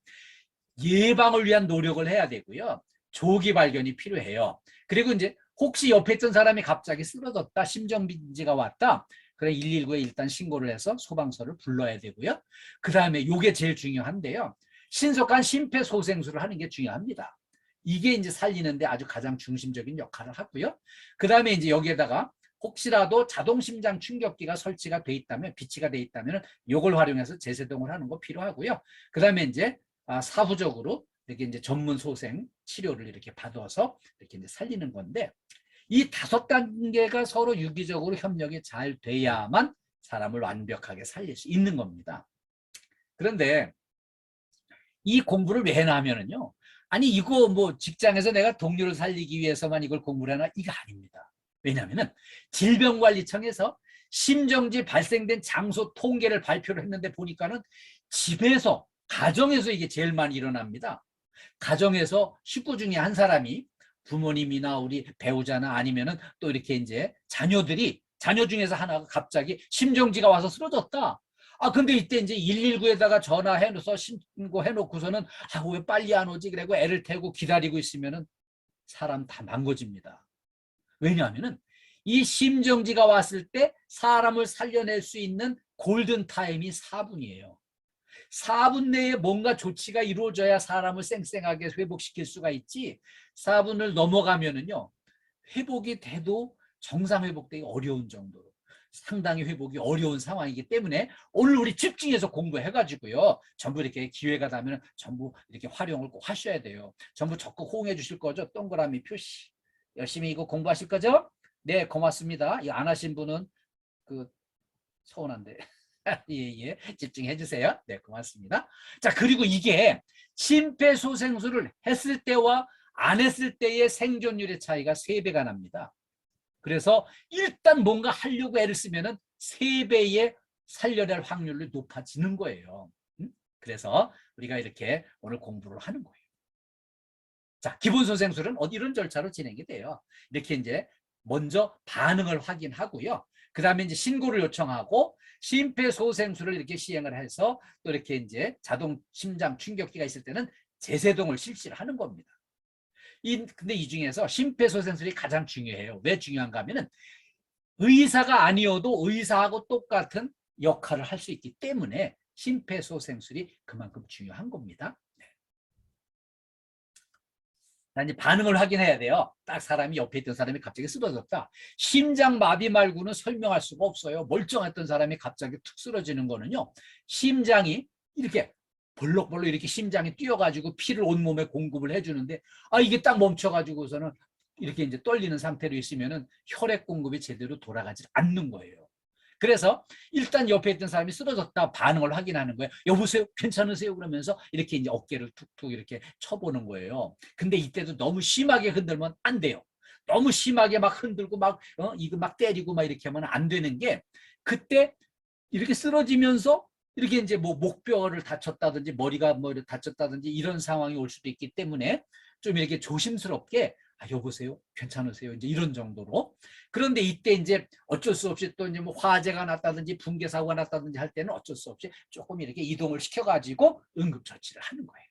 S1: 예방을 위한 노력을 해야 되고요. 조기 발견이 필요해요. 그리고 이제 혹시 옆에 있던 사람이 갑자기 쓰러졌다, 심정빈지가 왔다, 그래 119에 일단 신고를 해서 소방서를 불러야 되고요. 그 다음에 이게 제일 중요한데요. 신속한 심폐소생술을 하는 게 중요합니다. 이게 이제 살리는데 아주 가장 중심적인 역할을 하고요. 그 다음에 이제 여기에다가 혹시라도 자동심장 충격기가 설치가 돼 있다면, 비치가 돼 있다면 이걸 활용해서 재세동을 하는 거 필요하고요. 그 다음에 이제 사후적으로 이렇게 이제 전문 소생 치료를 이렇게 받아서 이렇게 이제 살리는 건데, 이 5단계가 서로 유기적으로 협력이 잘 돼야만 사람을 완벽하게 살릴 수 있는 겁니다. 그런데 이 공부를 왜 하냐면요, 아니 이거 뭐 직장에서 내가 동료를 살리기 위해서만 이걸 공부를 하나, 이거 아닙니다. 왜냐하면 질병관리청에서 심정지 발생된 장소 통계를 발표를 했는데 보니까는 집에서, 가정에서 이게 제일 많이 일어납니다. 가정에서 식구 중에 한 사람이, 부모님이나 우리 배우자나 아니면은 또 이렇게 이제 자녀 중에서 하나가 갑자기 심정지가 와서 쓰러졌다. 근데 이때 이제 119에다가 전화해서 신고해놓고서는 왜 빨리 안 오지? 그리고 애를 태우고 기다리고 있으면은 사람 다 망가집니다. 왜냐하면은 이 심정지가 왔을 때 사람을 살려낼 수 있는 골든 타임이 4분이에요. 4분 내에 뭔가 조치가 이루어져야 사람을 쌩쌩하게 회복시킬 수가 있지, 4분을 넘어가면은요, 회복이 돼도 정상 회복되기 어려운 정도로 상당히 회복이 어려운 상황이기 때문에 오늘 우리 집중해서 공부해가지고요. 전부 이렇게 기회가 되면 전부 이렇게 활용을 꼭 하셔야 돼요. 전부 적극 호응해 주실 거죠? 동그라미 표시. 열심히 이거 공부하실 거죠? 네, 고맙습니다. 이거 안 하신 분은 그 서운한데. 예, 집중해 주세요. 네, 고맙습니다. 자, 그리고 이게 심폐소생술을 했을 때와 안 했을 때의 생존율의 차이가 3배가 납니다. 그래서 일단 뭔가 하려고 애를 쓰면은 3배의 살려야 할 확률이 높아지는 거예요. 그래서 우리가 이렇게 오늘 공부를 하는 거예요. 자, 기본소생술은 이런 절차로 진행이 돼요. 이렇게 이제 먼저 반응을 확인하고요. 그 다음에 이제 신고를 요청하고 심폐소생술을 이렇게 시행을 해서 또 이렇게 이제 자동 심장 충격기가 있을 때는 제세동을 실시를 하는 겁니다. 근데 이 중에서 심폐소생술이 가장 중요해요. 왜 중요한가 하면은 의사가 아니어도 의사하고 똑같은 역할을 할 수 있기 때문에 심폐소생술이 그만큼 중요한 겁니다. 이제 반응을 확인해야 돼요. 딱 사람이 옆에 있던 사람이 갑자기 쓰러졌다. 심장마비 말고는 설명할 수가 없어요. 멀쩡했던 사람이 갑자기 툭 쓰러지는 거는요. 심장이 이렇게 벌럭벌럭 이렇게 심장이 뛰어가지고 피를 온몸에 공급을 해주는데 이게 딱 멈춰가지고서는 이렇게 이제 떨리는 상태로 있으면은 혈액 공급이 제대로 돌아가지 않는 거예요. 그래서 일단 옆에 있던 사람이 쓰러졌다 반응을 확인하는 거예요. 여보세요? 괜찮으세요? 그러면서 이렇게 이제 어깨를 툭툭 이렇게 쳐보는 거예요. 근데 이때도 너무 심하게 흔들면 안 돼요. 너무 심하게 막 흔들고 막 이거 막 때리고 막 이렇게 하면 안 되는 게 그때 이렇게 쓰러지면서 이렇게 이제 뭐 목뼈를 다쳤다든지 머리가 뭐 다쳤다든지 이런 상황이 올 수도 있기 때문에 좀 이렇게 조심스럽게 여보세요? 괜찮으세요? 이제 이런 정도로. 그런데 이때 이제 어쩔 수 없이 또 이제 뭐 화재가 났다든지 붕괴 사고가 났다든지 할 때는 어쩔 수 없이 조금 이렇게 이동을 시켜가지고 응급처치를 하는 거예요.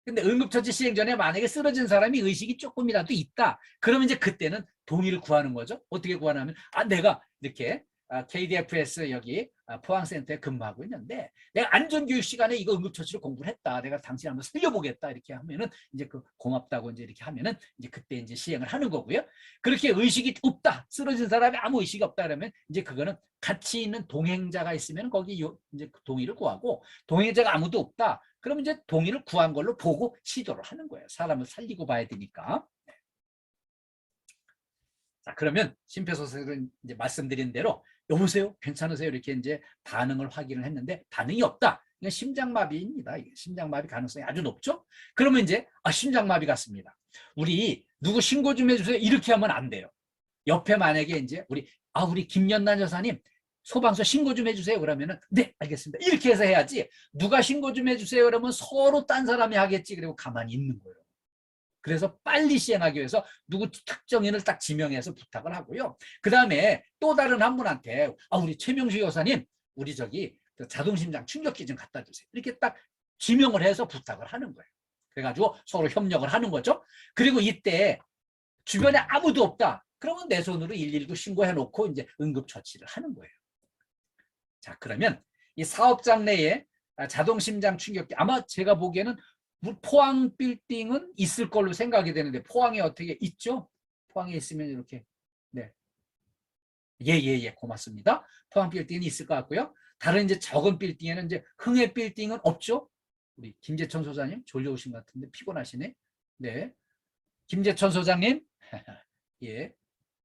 S1: 근데 응급처치 시행 전에 만약에 쓰러진 사람이 의식이 조금이라도 있다. 그러면 이제 그때는 동의를 구하는 거죠. 어떻게 구하냐면 내가 이렇게 KDFS 여기 포항센터에 근무하고 있는데 내가 안전교육 시간에 이거 응급처치를 공부를 했다. 내가 당신 한번 살려보겠다. 이렇게 하면은 이제 그 고맙다고 이제 이렇게 하면은 이제 그때 이제 시행을 하는 거고요. 그렇게 의식이 없다. 쓰러진 사람이 아무 의식이 없다 그러면 이제 그거는 같이 있는 동행자가 있으면 거기 이제 동의를 구하고 동행자가 아무도 없다. 그러면 이제 동의를 구한 걸로 보고 시도를 하는 거예요. 사람을 살리고 봐야 되니까. 자, 그러면 심폐소생술은 이제 말씀드린 대로 여보세요? 괜찮으세요? 이렇게 이제 반응을 확인을 했는데 반응이 없다. 이건 심장마비입니다. 심장마비 가능성이 아주 높죠? 그러면 이제 심장마비 같습니다. 우리 누구 신고 좀 해주세요. 이렇게 하면 안 돼요. 옆에 만약에 이제 우리 김연란 여사님 소방서 신고 좀 해주세요. 그러면은 네 알겠습니다. 이렇게 해서 해야지 누가 신고 좀 해주세요. 그러면 서로 딴 사람이 하겠지. 그리고 가만히 있는 거예요. 그래서 빨리 시행하기 위해서 누구 특정인을 딱 지명해서 부탁을 하고요. 그 다음에 또 다른 한 분한테 우리 최명식 여사님 우리 저기 자동심장 충격기 좀 갖다 주세요. 이렇게 딱 지명을 해서 부탁을 하는 거예요. 그래가지고 서로 협력을 하는 거죠. 그리고 이때 주변에 아무도 없다. 그러면 내 손으로 119 신고해 놓고 이제 응급처치를 하는 거예요. 자, 그러면 이 사업장 내에 자동심장 충격기 아마 제가 보기에는 포항 빌딩은 있을 걸로 생각이 되는데 포항에 어떻게 있죠? 포항에 있으면 이렇게 네. 예, 고맙습니다. 포항 빌딩은 있을 것 같고요. 다른 이제 적은 빌딩에는 이제 흥해 빌딩은 없죠? 우리 김재천 소장님 졸려오신 것 같은데 피곤하시네. 네. 김재천 소장님 예,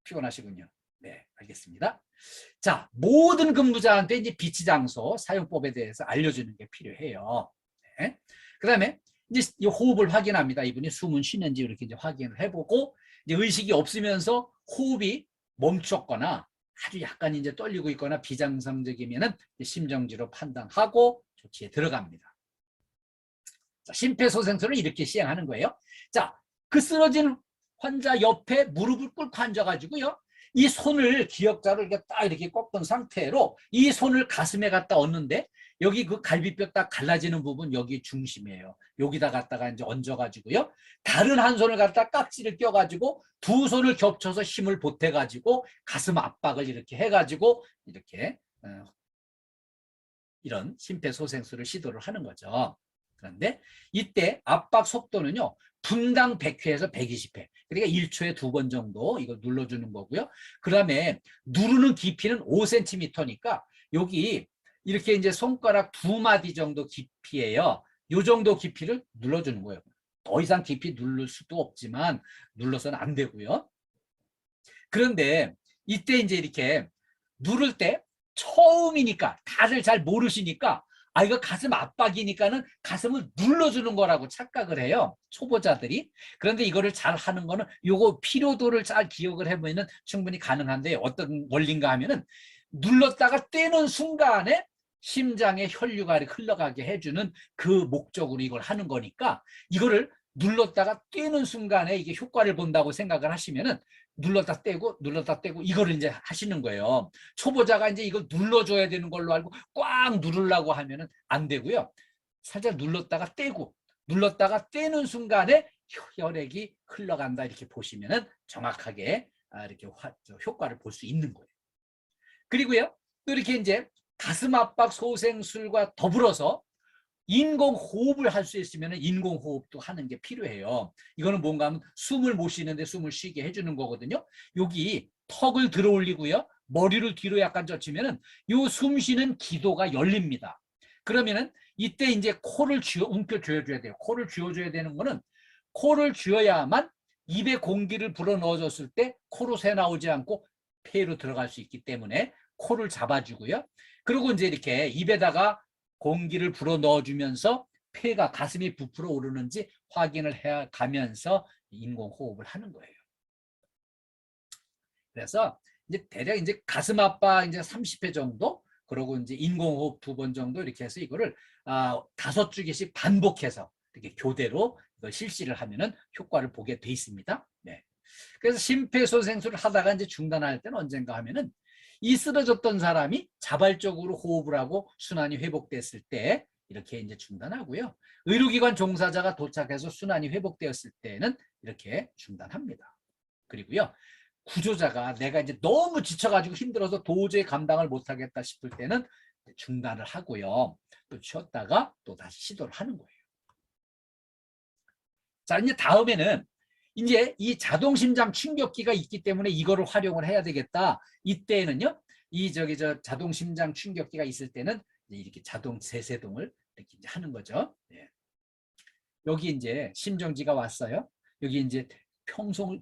S1: 피곤하시군요. 네, 알겠습니다. 자, 모든 근무자한테 이제 비치 장소 사용법에 대해서 알려주는 게 필요해요. 네. 그 다음에 이제 호흡을 확인합니다. 이분이 숨은 쉬는지 이렇게 이제 확인을 해보고 이제 의식이 없으면서 호흡이 멈췄거나 아주 약간 이제 떨리고 있거나 비정상적이면은 심정지로 판단하고 조치에 들어갑니다. 자, 심폐소생술을 이렇게 시행하는 거예요. 자, 그 쓰러진 환자 옆에 무릎을 꿇고 앉아가지고요. 이 손을 기역자를 이렇게 딱 이렇게 꺾은 상태로 이 손을 가슴에 갖다 얹는데 여기 그 갈비뼈 딱 갈라지는 부분 여기 중심이에요. 여기다 갖다가 이제 얹어가지고요. 다른 한 손을 갖다 깍지를 껴가지고 두 손을 겹쳐서 힘을 보태가지고 가슴 압박을 이렇게 해가지고 이렇게 이런 심폐소생술을 시도를 하는 거죠. 그런데 이때 압박 속도는요. 분당 100회에서 120회. 그러니까 1초에 2번 정도 이걸 눌러주는 거고요. 그 다음에 누르는 깊이는 5cm니까 여기 이렇게 이제 손가락 2마디 정도 깊이에요. 요 정도 깊이를 눌러주는 거예요. 더 이상 깊이 누를 수도 없지만 눌러서는 안 되고요. 그런데 이때 이제 이렇게 누를 때 처음이니까 다들 잘 모르시니까 아 이거 가슴 압박이니까는 가슴을 눌러주는 거라고 착각을 해요. 초보자들이. 그런데 이거를 잘 하는 거는 요거 필요도를 잘 기억을 해보면 충분히 가능한데 어떤 원리인가 하면은 눌렀다가 떼는 순간에 심장에 혈류가 흘러가게 해주는 그 목적으로 이걸 하는 거니까 이거를 눌렀다가 떼는 순간에 이게 효과를 본다고 생각을 하시면은 눌렀다 떼고 이거를 이제 하시는 거예요. 초보자가 이제 이걸 눌러줘야 되는 걸로 알고 꽉 누르려고 하면은 안 되고요. 살짝 눌렀다가 떼고 눌렀다가 떼는 순간에 혈액이 흘러간다 이렇게 보시면은 정확하게 이렇게 효과를 볼 수 있는 거예요. 그리고요 또 이렇게 이제 가슴 압박 소생술과 더불어서 인공호흡을 할 수 있으면 인공호흡도 하는 게 필요해요. 이거는 뭔가 하면 숨을 못 쉬는데 숨을 쉬게 해주는 거거든요. 여기 턱을 들어 올리고요. 머리를 뒤로 약간 젖히면은 요 숨 쉬는 기도가 열립니다. 그러면은 이때 이제 코를 움켜쥐어줘야 돼요. 코를 쥐어줘야 되는 거는 코를 쥐어야만 입에 공기를 불어 넣어줬을 때 코로 새 나오지 않고 폐로 들어갈 수 있기 때문에 코를 잡아주고요. 그리고 이제 이렇게 입에다가 공기를 불어 넣어주면서 폐가 가슴이 부풀어 오르는지 확인을 해 가면서 인공호흡을 하는 거예요. 그래서 이제 대략 이제 가슴 압박 이제 30회 정도, 그리고 이제 인공호흡 2번 정도 이렇게 해서 이거를 5주기씩 반복해서 이렇게 교대로 이걸 실시를 하면은 효과를 보게 돼 있습니다. 네. 그래서 심폐소생술을 하다가 이제 중단할 때는 언젠가 하면은 이 쓰러졌던 사람이 자발적으로 호흡을 하고 순환이 회복됐을 때 이렇게 이제 중단하고요. 의료기관 종사자가 도착해서 순환이 회복되었을 때는 이렇게 중단합니다. 그리고요. 구조자가 내가 이제 너무 지쳐가지고 힘들어서 도저히 감당을 못하겠다 싶을 때는 중단을 하고요. 또 쉬었다가 또 다시 시도를 하는 거예요. 자, 이제 다음에는 이제 이 자동심장 충격기가 있기 때문에 이거를 활용을 해야 되겠다. 이때는요, 자동심장 충격기가 있을 때는 이렇게 자동 세세동을 이렇게 이제 하는 거죠. 네. 여기 이제 심정지가 왔어요. 여기 이제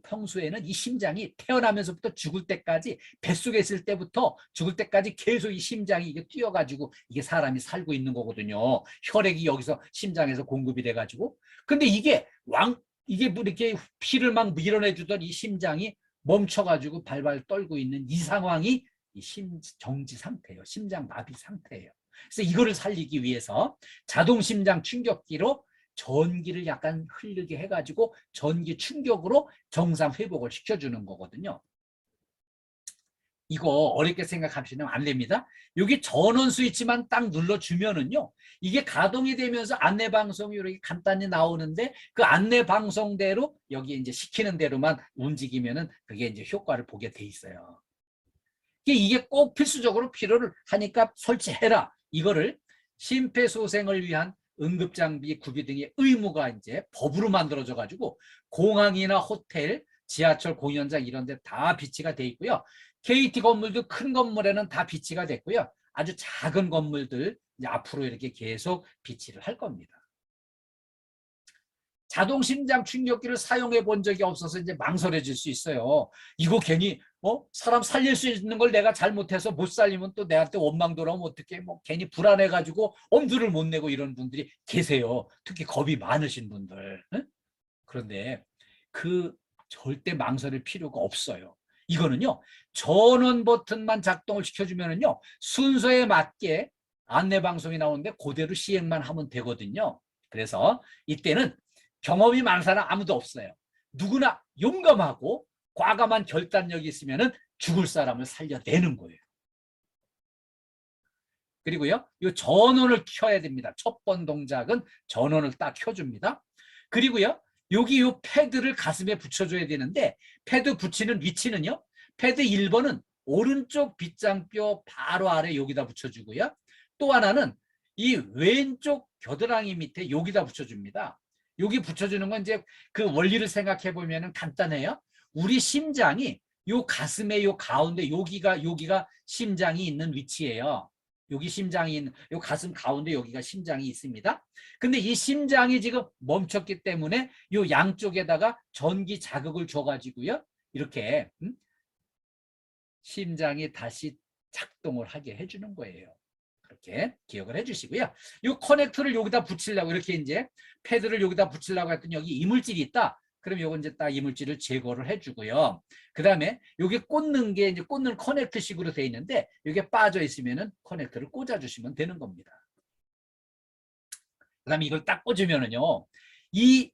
S1: 평소에는 이 심장이 태어나면서부터 죽을 때까지, 뱃속에 있을 때부터 죽을 때까지 계속 이 심장이 이게 뛰어가지고 이게 사람이 살고 있는 거거든요. 혈액이 여기서 심장에서 공급이 돼가지고. 근데 이게 뭐 이렇게 피를 막 밀어내주던 이 심장이 멈춰가지고 발발 떨고 있는 이 상황이 이 심정지 상태예요. 심장 마비 상태예요. 그래서 이거를 살리기 위해서 자동 심장 충격기로 전기를 약간 흐르게 해가지고 전기 충격으로 정상 회복을 시켜주는 거거든요. 이거 어렵게 생각하시면 안 됩니다. 여기 전원 스위치만 딱 눌러주면은요, 이게 가동이 되면서 안내 방송이 이렇게 간단히 나오는데 그 안내 방송대로 여기 이제 시키는 대로만 움직이면은 그게 이제 효과를 보게 돼 있어요. 이게 꼭 필수적으로 필요를 하니까 설치해라. 이거를 심폐소생을 위한 응급장비 구비 등의 의무가 이제 법으로 만들어져 가지고 공항이나 호텔, 지하철 공연장 이런 데 다 비치가 돼 있고요. KT 건물도 큰 건물에는 다 비치가 됐고요. 아주 작은 건물들 이제 앞으로 이렇게 계속 비치를 할 겁니다. 자동 심장 충격기를 사용해 본 적이 없어서 이제 망설여질 수 있어요. 이거 괜히 사람 살릴 수 있는 걸 내가 잘못해서 못 살리면 또 내한테 원망 돌아오면 어떻게 괜히 불안해 가지고 엄두를 못 내고 이런 분들이 계세요. 특히 겁이 많으신 분들. 응? 그런데 그 절대 망설일 필요가 없어요. 이거는요, 전원 버튼만 작동을 시켜주면은요, 순서에 맞게 안내 방송이 나오는데 그대로 시행만 하면 되거든요. 그래서 이때는 경험이 많은 사람 아무도 없어요. 누구나 용감하고 과감한 결단력이 있으면은 죽을 사람을 살려내는 거예요. 그리고요, 이 전원을 켜야 됩니다. 첫 번 동작은 전원을 딱 켜줍니다. 그리고요, 여기 이 패드를 가슴에 붙여줘야 되는데 패드 붙이는 위치는요, 패드 1번은 오른쪽 빗장뼈 바로 아래 여기다 붙여주고요. 또 하나는 이 왼쪽 겨드랑이 밑에 여기다 붙여줍니다. 여기 붙여주는 건 이제 그 원리를 생각해 보면은 간단해요. 우리 심장이 요 가슴의 요 가운데 여기가 심장이 있는 위치예요. 여기 심장이 있는 요 가슴 가운데 여기가 심장이 있습니다. 근데 이 심장이 지금 멈췄기 때문에 요 양쪽에다가 전기 자극을 줘가지고요. 이렇게 심장이 다시 작동을 하게 해주는 거예요. 그렇게 기억을 해주시고요. 이 커넥터를 여기다 붙이려고 이렇게 이제 패드를 여기다 붙이려고 했더니 여기 이물질이 있다. 그럼 요건 이제 딱 이물질을 제거를 해주고요. 그 다음에 여기 꽂는 게 이제 꽂는 커넥터식으로 돼 있는데 이게 빠져 있으면은 커넥터를 꽂아주시면 되는 겁니다. 그 다음에 이걸 딱 꽂으면은요. 이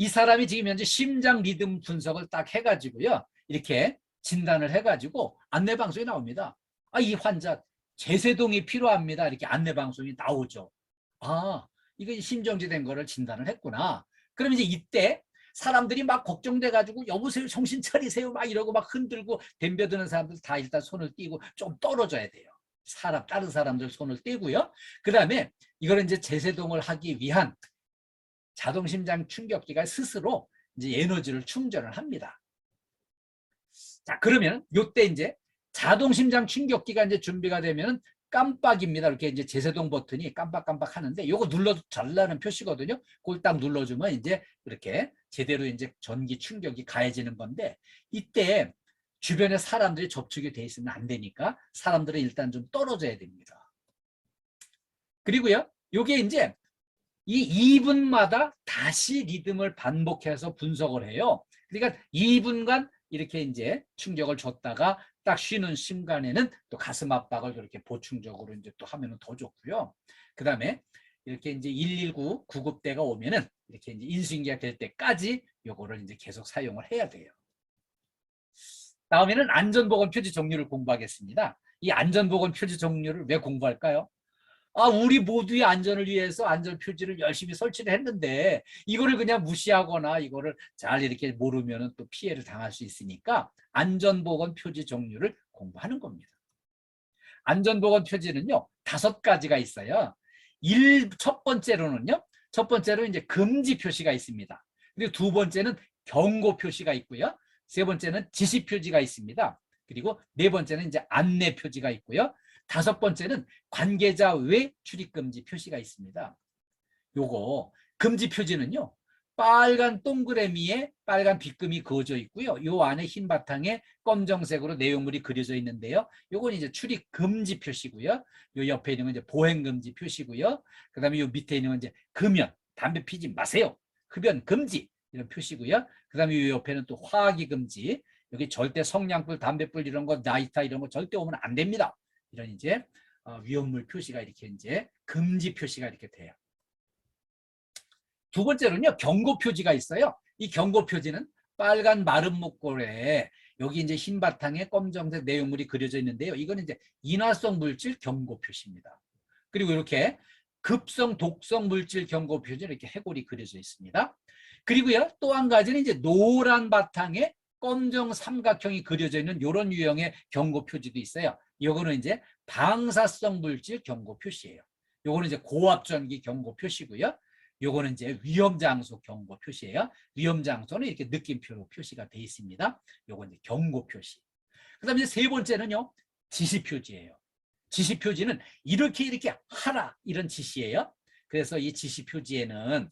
S1: 사람이 지금 현재 심장 리듬 분석을 딱 해가지고요. 이렇게 진단을 해가지고 안내방송이 나옵니다. 아, 이 환자 제세동이 필요합니다. 이렇게 안내방송이 나오죠. 아, 이거 심정지된 거를 진단을 했구나. 그럼 이제 이때 사람들이 막 걱정돼가지고 여보세요, 정신 차리세요, 막 이러고 막 흔들고 덤벼드는 사람들 다 일단 손을 떼고 좀 떨어져야 돼요. 다른 사람들 손을 떼고요. 그 다음에 이걸 이제 제세동을 하기 위한 자동심장 충격기가 스스로 이제 에너지를 충전을 합니다. 자, 그러면 요때 이제 자동심장 충격기가 이제 준비가 되면 깜빡입니다. 이렇게 이제 제세동 버튼이 깜빡깜빡 하는데 요거 눌러도 잘나는 표시거든요. 그걸 딱 눌러주면 이제 이렇게 제대로 이제 전기 충격이 가해지는 건데 이때 주변에 사람들이 접촉이 돼 있으면 안 되니까 사람들은 일단 좀 떨어져야 됩니다. 그리고요, 요게 이제 이 2분마다 다시 리듬을 반복해서 분석을 해요. 그러니까 2분간 이렇게 이제 충격을 줬다가 딱 쉬는 순간에는 또 가슴 압박을 이렇게 보충적으로 이제 또 하면은 더 좋고요. 그 다음에 이렇게 이제 119 구급대가 오면은 이렇게 이제 인수인계가 될 때까지 요거를 이제 계속 사용을 해야 돼요. 다음에는 안전보건 표지 종류를 공부하겠습니다. 이 안전보건 표지 종류를 왜 공부할까요? 아, 우리 모두의 안전을 위해서 안전 표지를 열심히 설치를 했는데 이거를 그냥 무시하거나 이거를 잘 이렇게 모르면 또 피해를 당할 수 있으니까 안전보건 표지 종류를 공부하는 겁니다. 안전보건 표지는요, 5가지가 있어요. 첫 번째로는요, 첫 번째로 이제 금지 표시가 있습니다. 그리고 두 번째는 경고 표시가 있고요. 세 번째는 지시 표지가 있습니다. 그리고 네 번째는 이제 안내 표지가 있고요. 5번째는 관계자 외 출입 금지 표시가 있습니다. 요거 금지 표지는요, 빨간 동그라미에 빨간 빗금이 그어져 있고요. 요 안에 흰 바탕에 검정색으로 내용물이 그려져 있는데요. 요건 이제 출입 금지 표시고요. 요 옆에 있는 건 이제 보행 금지 표시고요. 그다음에 요 밑에 있는 건 이제 금연, 담배 피지 마세요, 흡연 금지 이런 표시고요. 그다음에 요 옆에는 또 화학이 금지, 여기 절대 성냥불, 담배불 이런 거, 나이타 이런 거 절대 오면 안 됩니다. 이런 이제 위험물 표시가 이렇게 이제 금지 표시가 이렇게 돼요. 두 번째로는요, 경고 표지가 있어요. 이 경고 표지는 빨간 마른 목골에 여기 이제 흰 바탕에 검정색 내용물이 그려져 있는데요. 이거는 이제 인화성 물질 경고 표시입니다. 그리고 이렇게 급성 독성 물질 경고 표지 이렇게 해골이 그려져 있습니다. 그리고요, 또 한 가지는 이제 노란 바탕에 검정 삼각형이 그려져 있는 이런 유형의 경고 표지도 있어요. 이거는 이제 방사성 물질 경고 표시예요. 요거는 이제 고압전기 경고 표시고요. 요거는 이제 위험장소 경고 표시예요. 위험장소는 이렇게 느낌표로 표시가 되어 있습니다. 요건 이제 경고 표시. 그 다음에 세 번째는요, 지시표지예요. 지시표지는 이렇게 하라 이런 지시예요. 그래서 이 지시표지에는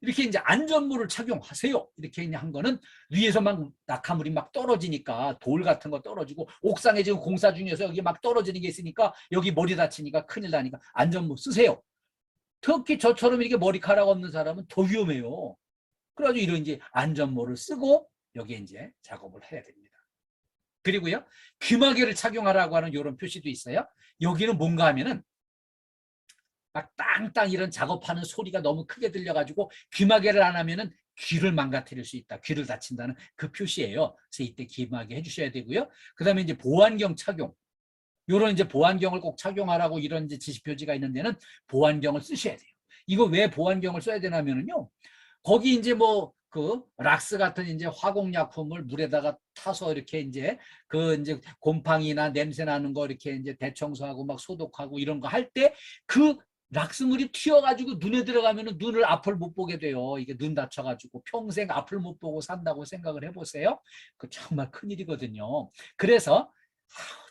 S1: 이렇게 이제 안전모를 착용하세요 이렇게 한 거는 위에서 막 낙하물이 막 떨어지니까 돌 같은 거 떨어지고 옥상에 지금 공사 중이어서 여기 막 떨어지는 게 있으니까 여기 머리 다치니까 큰일 나니까 안전모 쓰세요. 특히 저처럼 이렇게 머리카락 없는 사람은 더 위험해요. 그래가지고 이런 이제 안전모를 쓰고 여기에 이제 작업을 해야 됩니다. 그리고요, 귀마개를 착용하라고 하는 이런 표시도 있어요. 여기는 뭔가 하면은 막 땅땅 이런 작업하는 소리가 너무 크게 들려가지고 귀마개를 안 하면은 귀를 망가뜨릴 수 있다, 귀를 다친다는 그 표시예요. 그래서 이때 귀마개 해주셔야 되고요. 그 다음에 이제 보안경 착용, 요런 이제 보안경을 꼭 착용하라고 이런 이제 지시표지가 있는 데는 보안경을 쓰셔야 돼요. 이거 왜 보안경을 써야 되냐면은요, 거기 이제 뭐 그 락스 같은 이제 화공약품을 물에다가 타서 이렇게 이제 그 이제 곰팡이나 냄새 나는 거 이렇게 이제 대청소하고 막 소독하고 이런 거 할 때 그 락스물이 튀어가지고 눈에 들어가면 눈을 앞을 못 보게 돼요. 이게 눈 다쳐가지고 평생 앞을 못 보고 산다고 생각을 해보세요. 그 정말 큰일이거든요. 그래서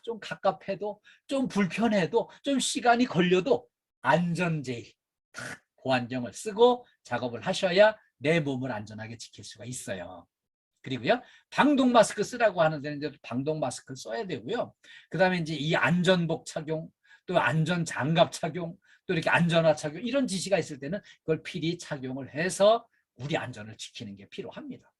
S1: 좀 갑갑해도 좀 불편해도 좀 시간이 걸려도 안전제일 고안경을 쓰고 작업을 하셔야 내 몸을 안전하게 지킬 수가 있어요. 그리고요, 방독 마스크 쓰라고 하는 데는 방독 마스크를 써야 되고요. 그 다음에 이제 이 안전복 착용, 또 안전 장갑 착용, 또 이렇게 안전화 착용, 이런 지시가 있을 때는 그걸 필히 착용을 해서 우리 안전을 지키는 게 필요합니다.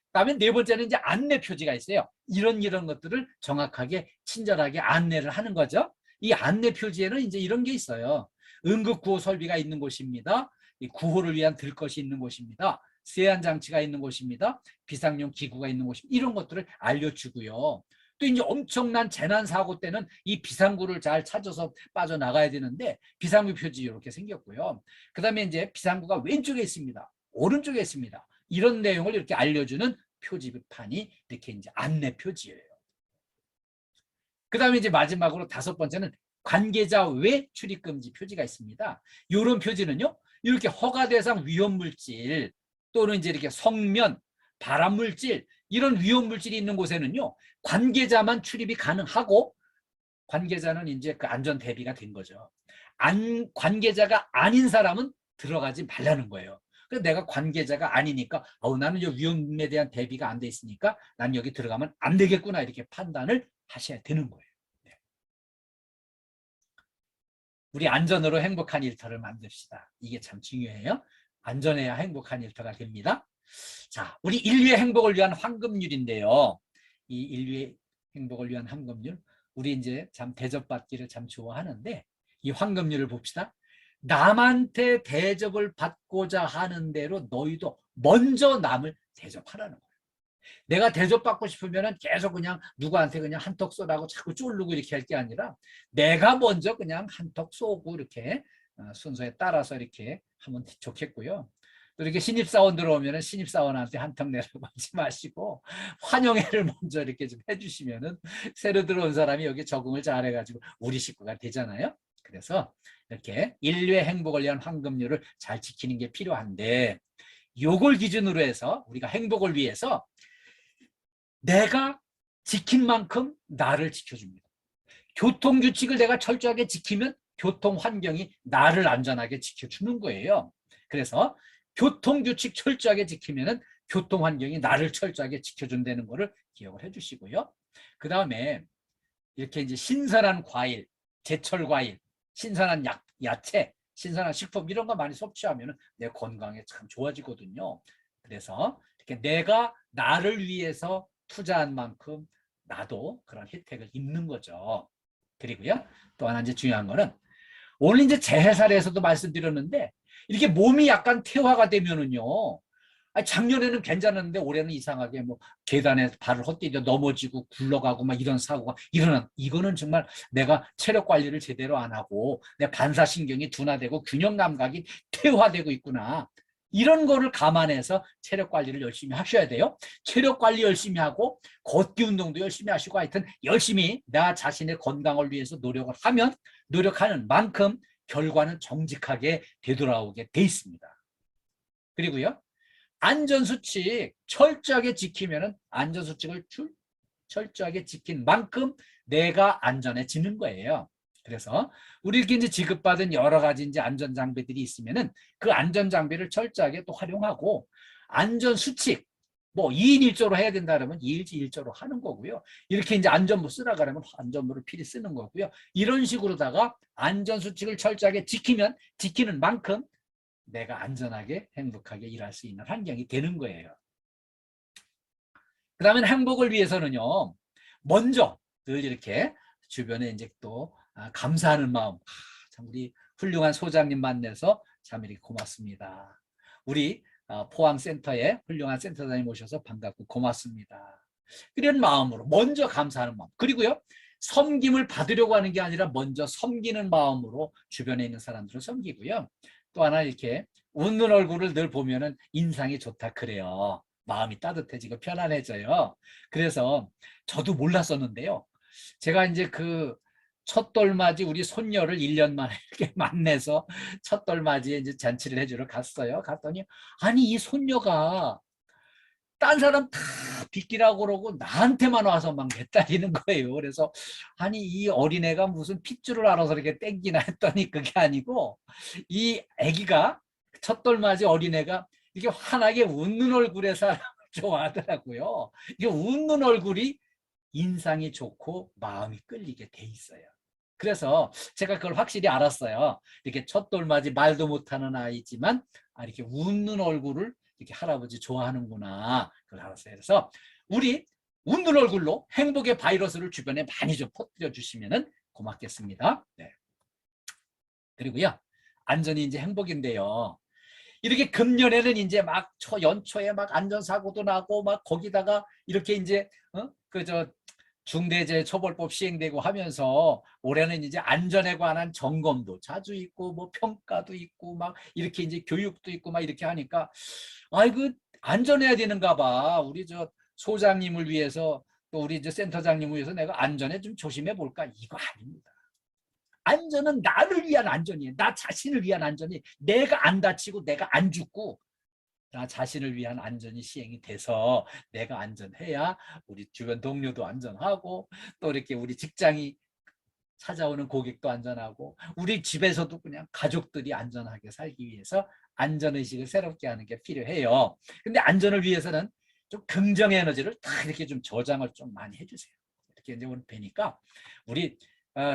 S1: 그다음에 네 번째는 이제 안내 표지가 있어요. 이런 것들을 정확하게 친절하게 안내를 하는 거죠. 이 안내 표지에는 이제 이런 게 있어요. 응급 구호 설비가 있는 곳입니다. 이 구호를 위한 들것이 있는 곳입니다. 세안 장치가 있는 곳입니다. 비상용 기구가 있는 곳입니다. 이런 것들을 알려주고요. 또 이제 엄청난 재난 사고 때는 이 비상구를 잘 찾아서 빠져나가야 되는데 비상구 표지 이렇게 생겼고요. 그다음에 이제 비상구가 왼쪽에 있습니다. 오른쪽에 있습니다. 이런 내용을 이렇게 알려주는 표지판이 이렇게 이제 안내 표지예요. 그다음에 이제 마지막으로 다섯 번째는 관계자 외 출입 금지 표지가 있습니다. 이런 표지는요, 이렇게 허가 대상 위험 물질 또는 이제 이렇게 성면, 발암 물질 이런 위험 물질이 있는 곳에는요, 관계자만 출입이 가능하고 관계자는 이제 그 안전 대비가 된 거죠. 관계자가 아닌 사람은 들어가지 말라는 거예요. 그래서 내가 관계자가 아니니까 나는 이 위험에 대한 대비가 안 돼 있으니까 난 여기 들어가면 안 되겠구나 이렇게 판단을 하셔야 되는 거예요. 네. 우리 안전으로 행복한 일터를 만듭시다. 이게 참 중요해요. 안전해야 행복한 일터가 됩니다. 자, 우리 인류의 행복을 위한 황금률인데요. 이 인류의 행복을 위한 황금률, 우리 이제 참 대접받기를 참 좋아하는데 이 황금률을 봅시다. 남한테 대접을 받고자 하는 대로 너희도 먼저 남을 대접하라는 거예요. 내가 대접받고 싶으면 계속 그냥 누구한테 그냥 한턱 쏘라고 자꾸 쫄르고 이렇게 할 게 아니라 내가 먼저 그냥 한턱 쏘고 이렇게 순서에 따라서 이렇게 하면 좋겠고요. 또 이렇게 신입사원 들어오면 신입사원한테 한턱 내라고 하지 마시고 환영회를 먼저 이렇게 좀 해주시면은 새로 들어온 사람이 여기 적응을 잘 해가지고 우리 식구가 되잖아요. 그래서 이렇게 인류의 행복을 위한 황금률을 잘 지키는 게 필요한데 요걸 기준으로 해서 우리가 행복을 위해서 내가 지킨 만큼 나를 지켜줍니다. 교통규칙을 내가 철저하게 지키면 교통환경이 나를 안전하게 지켜주는 거예요. 그래서 교통규칙 철저하게 지키면 교통환경이 나를 철저하게 지켜준다는 거를 기억을 해주시고요. 그 다음에 이렇게 이제 신선한 과일, 제철 과일, 신선한 야채, 신선한 식품 이런 거 많이 섭취하면 내 건강에 참 좋아지거든요. 그래서 이렇게 내가 나를 위해서 투자한 만큼 나도 그런 혜택을 입는 거죠. 그리고요, 또 하나 이제 중요한 거는 오늘 이제 재해살에서도 말씀드렸는데 이렇게 몸이 약간 퇴화가 되면은요, 작년에는 괜찮았는데 올해는 이상하게 뭐 계단에 발을 헛디뎌 넘어지고 굴러가고 막 이런 사고가 일어난, 이거는 정말 내가 체력 관리를 제대로 안 하고 내 반사신경이 둔화되고 균형 감각이 퇴화되고 있구나. 이런 거를 감안해서 체력 관리를 열심히 하셔야 돼요. 체력 관리 열심히 하고 걷기 운동도 열심히 하시고 하여튼 열심히 나 자신의 건강을 위해서 노력을 하면 노력하는 만큼 결과는 정직하게 되돌아오게 돼 있습니다. 그리고요, 안전수칙 철저하게 지키면 안전수칙을 철저하게 지킨 만큼 내가 안전해지는 거예요. 그래서 우리 이렇게 이제 지급받은 여러 가지 이제 안전장비들이 있으면은 그 안전장비를 철저하게 또 활용하고 안전수칙, 뭐 2인 1조로 해야 된다 그러면 2인 1조로 하는 거고요. 이렇게 이제 안전모 쓰라 그러면 안전모를 필히 쓰는 거고요. 이런 식으로다가 안전수칙을 철저하게 지키는 만큼 내가 안전하게 행복하게 일할 수 있는 환경이 되는 거예요. 그 다음에 행복을 위해서는요, 먼저 늘 이렇게 주변에 이제 또 감사하는 마음, 참 우리 훌륭한 소장님 만나서 참 이렇게 고맙습니다. 우리 포항센터에 훌륭한 센터장님 오셔서 반갑고 고맙습니다. 이런 마음으로 먼저 감사하는 마음, 그리고요, 섬김을 받으려고 하는 게 아니라 먼저 섬기는 마음으로 주변에 있는 사람들을 섬기고요. 또 하나 이렇게 웃는 얼굴을 늘 보면은 인상이 좋다 그래요. 마음이 따뜻해지고 편안해져요. 그래서 저도 몰랐었는데요. 제가 이제 그 첫돌맞이 우리 손녀를 1년 만에 이렇게 만나서 첫돌맞이에 이제 잔치를 해주러 갔어요. 갔더니 아니 이 손녀가 딴 사람 다 비키라고 그러고 나한테만 와서 막 매달리는 거예요. 그래서 아니 이 어린애가 무슨 핏줄을 알아서 이렇게 땡기나 했더니 그게 아니고 이 아기가 첫돌맞이 어린애가 이게 환하게 웃는 얼굴의 사람을 좋아하더라고요. 이게 웃는 얼굴이 인상이 좋고 마음이 끌리게 돼 있어요. 그래서 제가 그걸 확실히 알았어요. 이렇게 첫돌맞이 말도 못하는 아이지만 이렇게 웃는 얼굴을 이렇게 할아버지 좋아하는구나. 그걸 알았어요. 그래서 우리 웃는 얼굴로 행복의 바이러스를 주변에 많이 좀 퍼뜨려 주시면 고맙겠습니다. 네. 그리고요, 안전이 이제 행복인데요. 이렇게 금년에는 이제 막 연초에 막 안전사고도 나고 막 거기다가 이렇게 이제 그저 중대재해처벌법 시행되고 하면서 올해는 이제 안전에 관한 점검도 자주 있고 뭐 평가도 있고 막 이렇게 이제 교육도 있고 막 이렇게 하니까 아이고 안전해야 되는가 봐. 우리 저 소장님을 위해서 또 우리 이제 센터장님을 위해서 내가 안전에 좀 조심해 볼까? 이거 아닙니다. 안전은 나를 위한 안전이에요. 나 자신을 위한 안전이 내가 안 다치고 내가 안 죽고 나 자신을 위한 안전이 시행이 돼서 내가 안전해야 우리 주변 동료도 안전하고 또 이렇게 우리 직장이 찾아오는 고객도 안전하고 우리 집에서도 그냥 가족들이 안전하게 살기 위해서 안전의식을 새롭게 하는 게 필요해요. 근데 안전을 위해서는 좀 긍정 에너지를 다 이렇게 좀 저장을 좀 많이 해주세요. 이렇게 이제 오늘 뵈니까 우리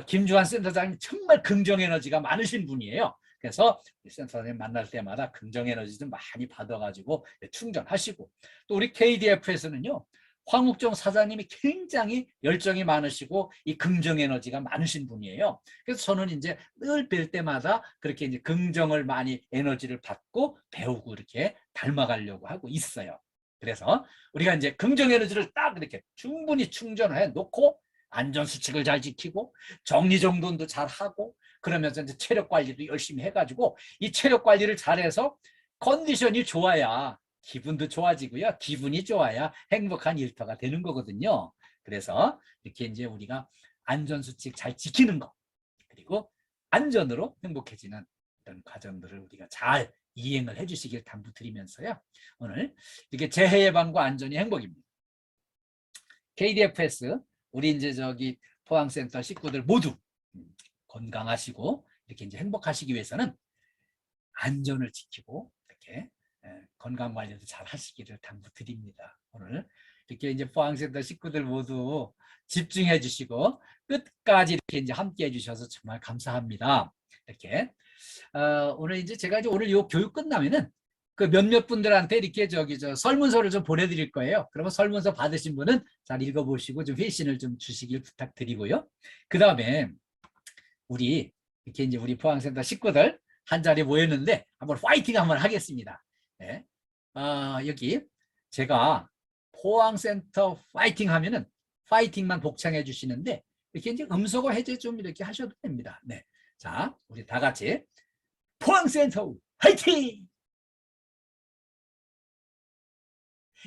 S1: 김주환 센터장님 정말 긍정 에너지가 많으신 분이에요. 그래서 센터장님 만날 때마다 긍정 에너지 좀 많이 받아가지고 충전하시고 또 우리 KDF에서는요. 황욱정 사장님이 굉장히 열정이 많으시고 이 긍정 에너지가 많으신 분이에요. 그래서 저는 이제 늘 뵐 때마다 그렇게 이제 긍정을 많이 에너지를 받고 배우고 이렇게 닮아가려고 하고 있어요. 그래서 우리가 이제 긍정 에너지를 딱 이렇게 충분히 충전해 놓고 안전수칙을 잘 지키고 정리정돈도 잘 하고 그러면서 이제 체력 관리도 열심히 해가지고 이 체력 관리를 잘해서 컨디션이 좋아야 기분도 좋아지고요. 기분이 좋아야 행복한 일터가 되는 거거든요. 그래서 이렇게 이제 우리가 안전수칙 잘 지키는 거 그리고 안전으로 행복해지는 이런 과정들을 우리가 잘 이행을 해주시길 당부드리면서요. 오늘 이렇게 재해 예방과 안전이 행복입니다. KDFS 우리 이제 저기 포항센터 식구들 모두 건강하시고 이렇게 이제 행복하시기 위해서는 안전을 지키고 이렇게 건강 관리도 잘 하시기를 당부드립니다. 오늘 이렇게 이제 포항센터 식구들 모두 집중해 주시고 끝까지 이렇게 이제 함께 해주셔서 정말 감사합니다. 이렇게 오늘 이제 제가 이제 오늘 요 교육 끝나면은 그 몇몇 분들한테 이렇게 저기 저 설문서를 좀 보내드릴 거예요. 그러면 설문서 받으신 분은 잘 읽어보시고 좀 회신을 좀 주시길 부탁드리고요. 그 다음에 우리 이렇게 이제 우리 포항센터 식구들 한 자리에 모였는데 한번 파이팅 한번 하겠습니다. 네. 여기 제가 포항센터 파이팅 하면은 파이팅만 복창해 주시는데 이렇게 이제 음소거 해제 좀 이렇게 하셔도 됩니다. 네. 자, 우리 다 같이 포항센터 파이팅!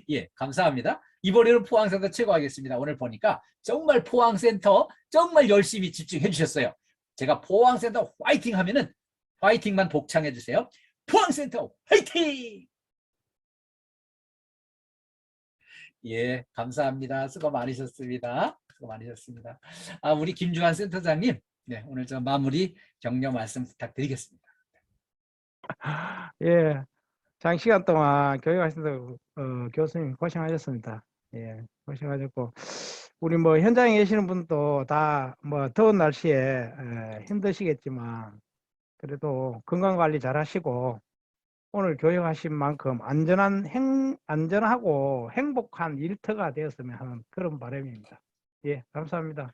S1: 예, 감사합니다. 이번에는 포항센터 최고하겠습니다. 오늘 보니까 정말 포항센터 정말 열심히 집중해 주셨어요. 제가 포항센터 화이팅 하면은 화이팅만 복창해 주세요. 포항센터 화이팅! 예, 감사합니다. 수고 많으셨습니다. 수고 많으셨습니다. 우리 김주환 센터장님, 네, 오늘 저 마무리 격려 말씀 부탁드리겠습니다.
S2: 예, 장시간 동안 교육하시는 교수님 고생하셨습니다. 예, 고생하셨고 우리 뭐 현장에 계시는 분도 다 뭐 더운 날씨에 힘드시겠지만 그래도 건강 관리 잘 하시고 오늘 교육하신 만큼 안전하고 행복한 일터가 되었으면 하는 그런 바람입니다. 예, 감사합니다.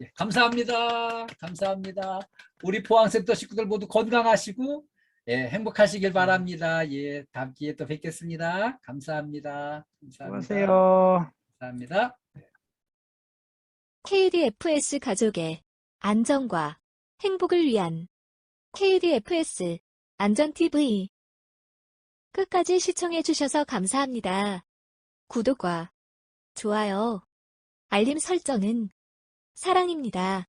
S1: 예, 감사합니다. 감사합니다. 우리 포항센터 식구들 모두 건강하시고 예, 행복하시길 바랍니다. 예, 다음 기회에 또 뵙겠습니다. 감사합니다. 감사합니다.
S2: 수고하세요.
S1: 감사합니다.
S3: KDFS 가족의 안전과 행복을 위한 KDFS 안전TV 끝까지 시청해주셔서 감사합니다. 구독과 좋아요, 알림 설정은 사랑입니다.